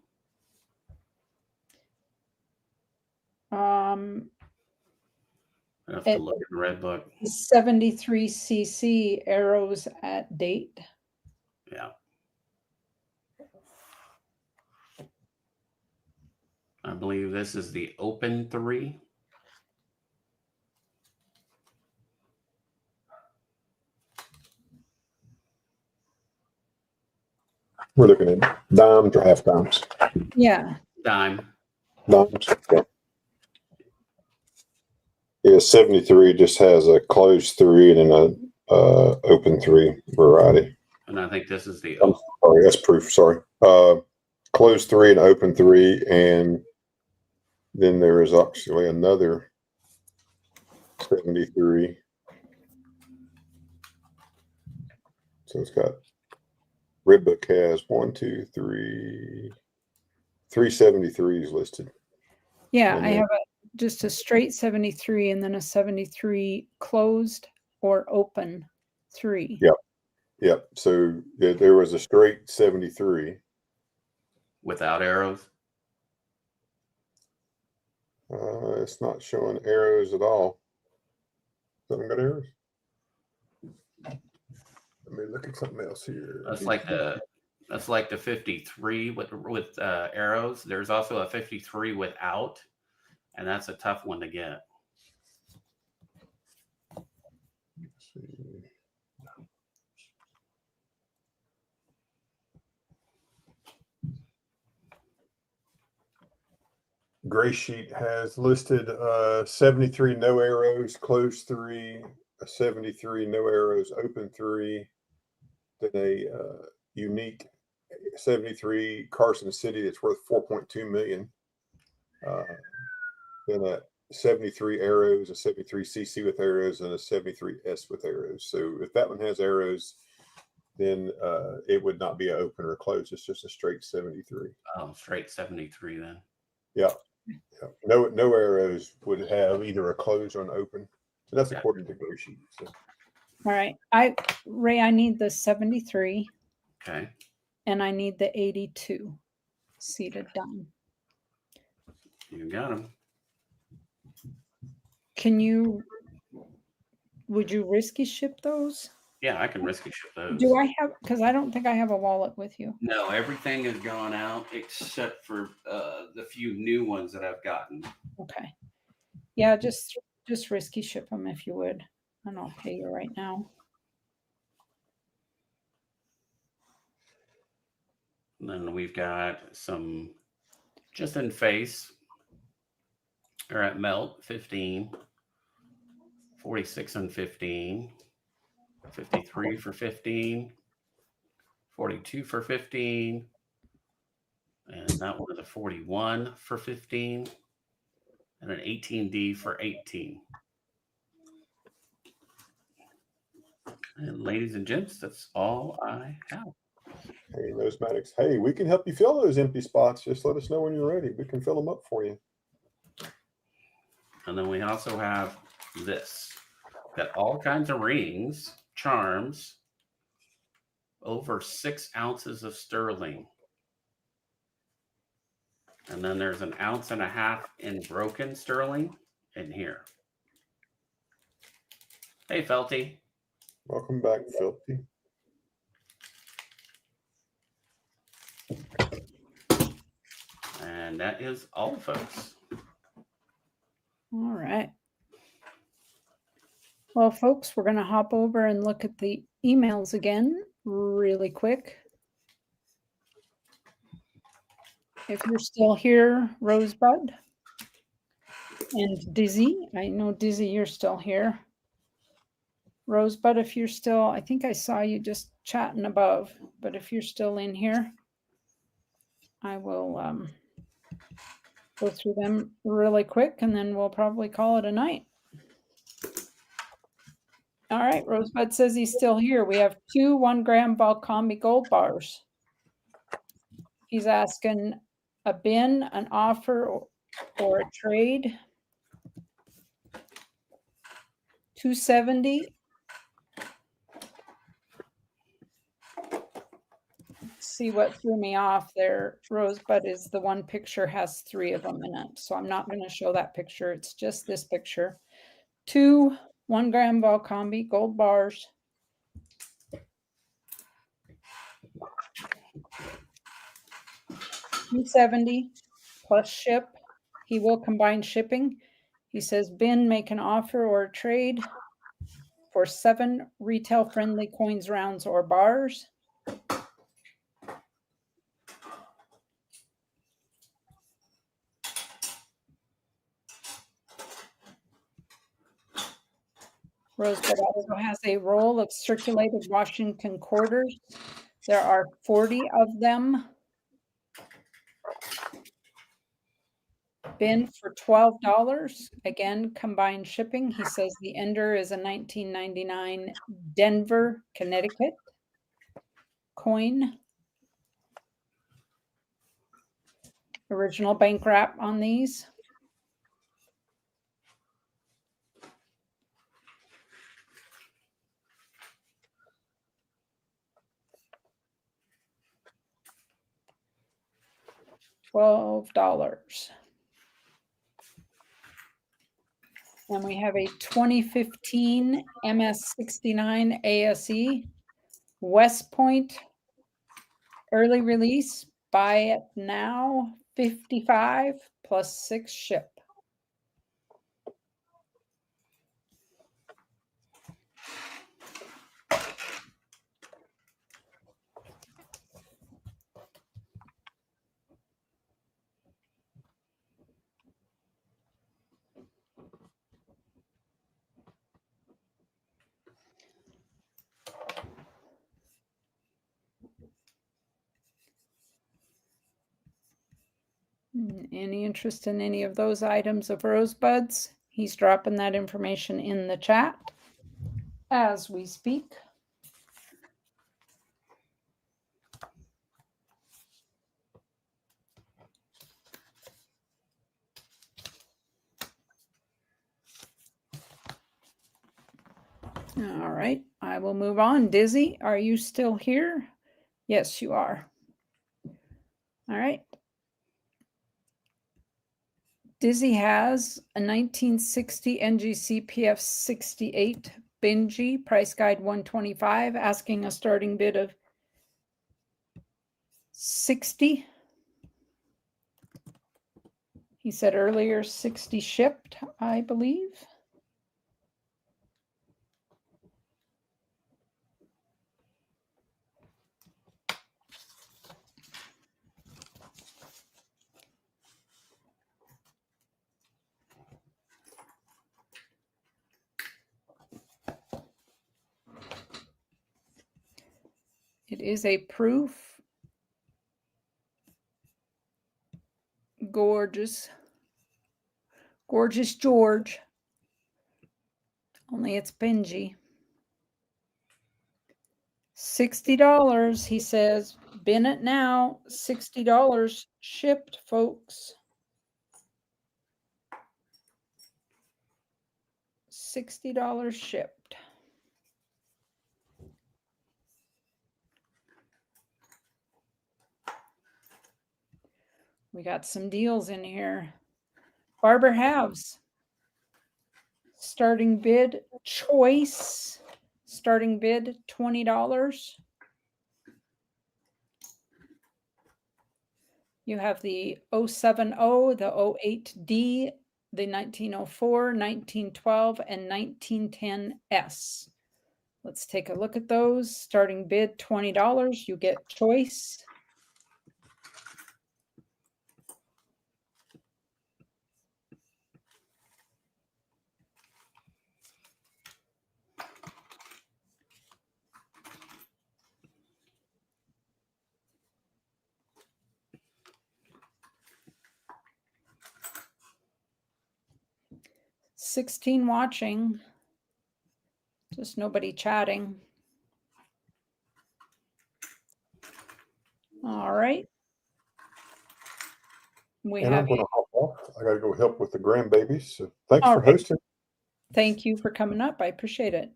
I have to look in the red book. 73cc arrows at date. Yeah. I believe this is the open 3. We're looking at dimes or half dimes. Yeah. Dime. Dimes. Yeah. Yeah, 73 just has a closed 3 and then a open 3 variety. And I think this is the I'm sorry, that's proof. Sorry. Closed 3 and open 3, and then there is actually another 73. So it's got red book has 1, 2, 3, 373s listed. Yeah, And I then- have just a straight 73 and then a 73 closed or open 3. Yep. Yep. So there was a straight 73. without arrows. It's not showing arrows at all. Haven't got arrows. Let me look at something else here. That's like the 53 with arrows. There's also a 53 without, and that's a tough one to get. Let's see. Gray sheet has listed 73 no arrows, closed 3, a 73 no arrows, open 3, then a unique 73 Carson City that's worth 4.2 million. Then a 73 arrows, a 73 CC with arrows, and a 73 S with arrows. So if that one has arrows, then it would not be an open or closed. It's just a straight 73. Oh, straight 73 then. Yeah. Yeah. No arrows would have either a closed or an open. So that's according to Gray sheet. So. All right. Ray, I need the 73 Okay. and I need the 82 seated dime. You got them. Would you risky ship those? Yeah, I can risky ship those. Do I have, because I don't think I have a wallet with you. No, everything has gone out except for the few new ones that I've gotten. Okay. Yeah, just risky ship them if you would. And I'll pay you right now. And then we've got some just in face are at melt 15, 46 and 15, 53 for 15, 42 for 15, and that one is a 41 for 15, and an 18D for 18. And ladies and gents, that's all I have. Hey, Nosematics. Hey, we can help you fill those empty spots. Just let us know when you're ready. We can fill them up for you. And then we also have this. Got all kinds of rings, charms, over 6 ounces of sterling. And then there's an 1.5 ounces in broken sterling in here. Hey, Felty. Welcome back, Filthy. And that is all, folks. All right. Well, folks, we're going to hop over and look at the emails again really quick. If you're still here, Rosebud and Dizzy, I know Dizzy, you're still here. Rosebud, if you're still, I think I saw you just chatting above, but if you're still in here, I will go through them really quick and then we'll probably call it a night. All right, Rosebud says he's still here. We have 2 1-gram Valcambi gold bars. He's asking a bin, an offer, or a trade. 270. See what threw me off there, Rosebud, is the one picture has 3 of them in it. So I'm not going to show that picture. It's just this picture. 2 1-gram Valcambi gold bars. $270 plus ship. He will combine shipping. He says, bin, make an offer or a trade for 7 retail-friendly coins, rounds, or bars. Rosebud also has a roll of circulated Washington quarters. There are 40 of them. Bin for $12. Again, combined shipping. He says the ender is a 1999 Denver, Connecticut coin. Original bank wrap on these. $12. And we have a 2015 MS69 ASE West Point early release. Buy it now, 55 plus 6 ship. Any interest in any of those items of Rosebud's? He's dropping that information in the chat as we speak. All right, I will move on. Dizzy, are you still here? Yes, you are. All right. Dizzy has a 1960 NGC PF 68 Benji, price guide 125, asking a starting bid of 60. He said earlier 60 shipped, I believe. It is a proof. Gorgeous. Gorgeous George. Only it's Benji. $60, he says. Bin it now. $60 shipped, folks. $60 shipped. We got some deals in here. Barber Halves. Starting bid choice. Starting bid $20. You have the 070, the 08D, the 1904, 1912, and 1910S. Let's take a look at those. Starting bid $20. You get choice. $16 watching. Just nobody chatting. All right. We And have I'm going to hop off. I got to go help with the grandbabies. So thanks All for right. hosting. Thank you for coming up. I appreciate it.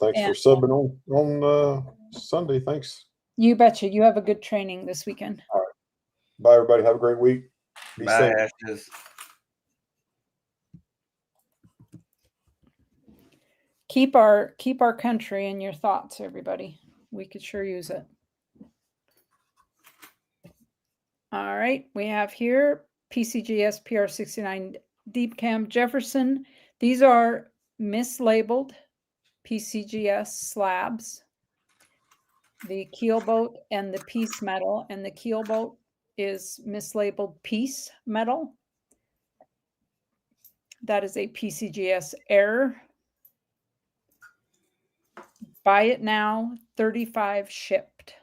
Thanks And- for subbing on Sunday. Thanks. You betcha. You have a good training this weekend. All right. Bye, everybody. Have a great week. Be Bye, safe. Ashes. Keep our country in your thoughts, everybody. We could sure use it. All right, we have here PCGS PR69 Deep Cam Jefferson. These are mislabeled PCGS slabs. The keel boat and the piece metal, and the keel boat is mislabeled piece metal. That is a PCGS error. Buy it now, 35 shipped.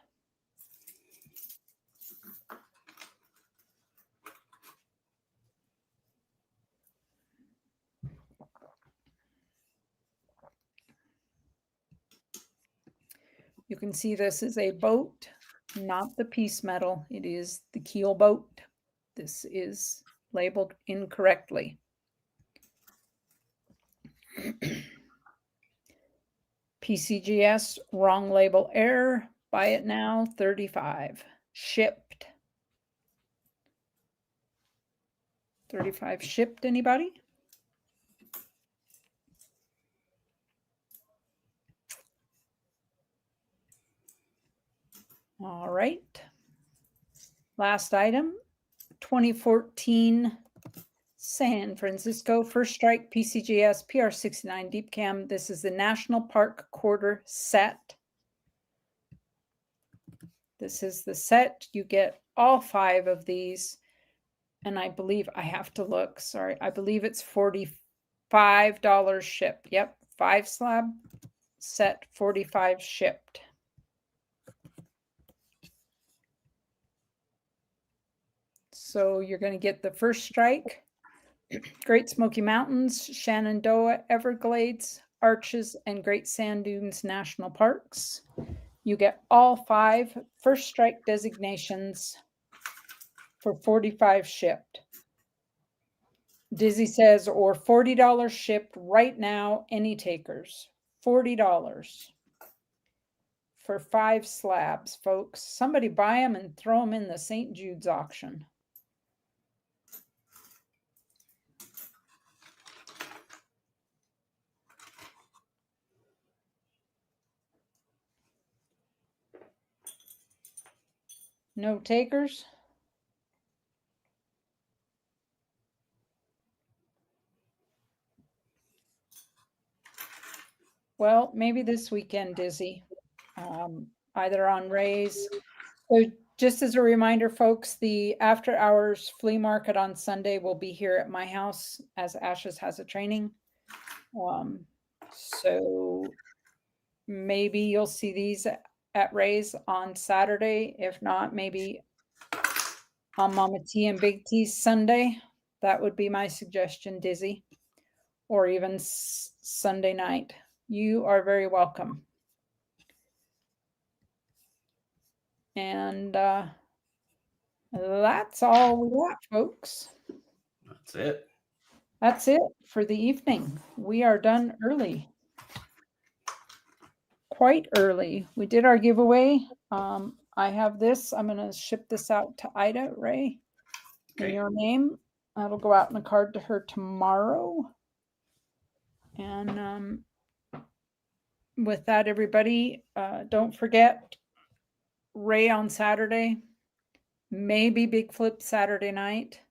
You can see this is a boat, not the piece metal. It is the keel boat. This is labeled incorrectly. PCGS, wrong label error. Buy it now, 35. Shipped. 35 shipped, anybody? All right. Last item, 2014 San Francisco First Strike PCGS PR69 Deep Cam. This is the National Park quarter set. This is the set. You get all 5 of these. And I believe I have to look. Sorry. I believe it's $45 shipped. Yep. 5 slab set, 45 shipped. So you're going to get the First Strike, Great Smoky Mountains, Shenandoah, Everglades, Arches, and Great Sand Dunes National Parks. You get all 5 First Strike designations for 45 shipped. Dizzy says, or $40 shipped right now, any takers. $40 for 5 slabs, folks. Somebody buy them and throw them in the St. Jude's auction. No takers? Well, maybe this weekend, Dizzy, either on Ray's. So just as a reminder, folks, the after hours flea market on Sunday will be here at my house as Ashes has a training. So maybe you'll see these at Ray's on Saturday. If not, maybe on Mama T and Big T's Sunday. That would be my suggestion, Dizzy, or even Sunday night. You are very welcome. And that's all we got, folks. That's it. That's it for the evening. We are done early. Quite early. We did our giveaway. I have this. I'm going to ship this out to Ida, Ray, in Okay. your name. That'll go out in a card to her tomorrow. And with that, everybody, don't forget Ray on Saturday, maybe Big Flip Saturday night,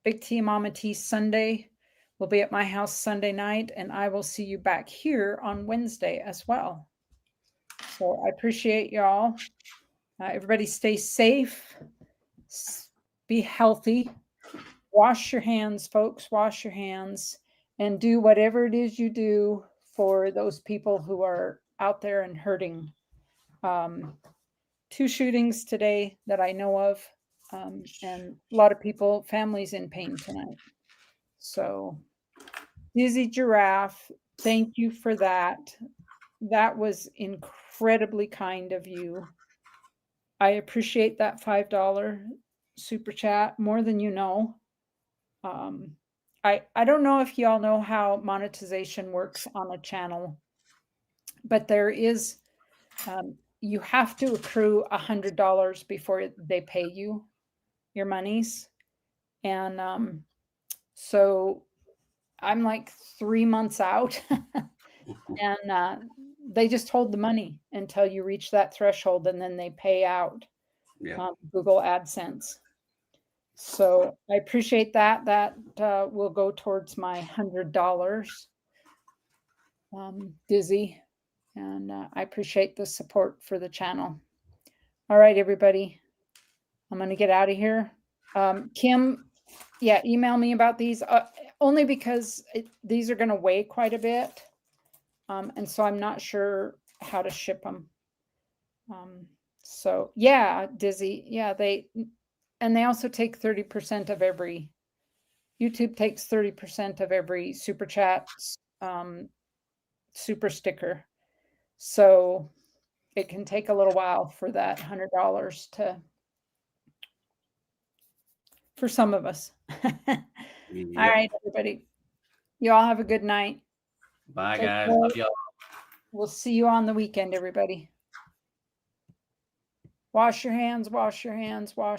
Big T Mama T Sunday. We'll be at my house Sunday night, and I will see you back here on Wednesday as well. So I appreciate y'all. Everybody stay safe, be healthy, wash your hands, folks, wash your hands, and do whatever it is you do for those people who are out there and hurting. 2 shootings today that I know of, and a lot of people, families in pain tonight. So, Dizzy Giraffe, thank you for that. That was incredibly kind of you. I appreciate that $5 super chat more than you know. I don't know if y'all know how monetization works on a channel, but there is you have to accrue $100 before they pay you your monies, and so I'm like 3 months out, and they just hold the money until you reach that threshold, and then they pay out. Yeah. Google AdSense. So I appreciate that. That will go towards my $100, Dizzy, and I appreciate the support for the channel. All right, everybody, I'm going to get out of here. Kim, yeah, email me about these, only because these are going to weigh quite a bit, and so I'm not sure how to ship them. So yeah, Dizzy, yeah, they also take 30% of every, YouTube takes 30% of every super chat, super sticker. So it can take a little while for that $100 for some of us. All right, everybody. You all have a good night. Bye, Take guys. care. Love y'all. We'll see you on the weekend, everybody. Wash your hands, wash your hands, wash.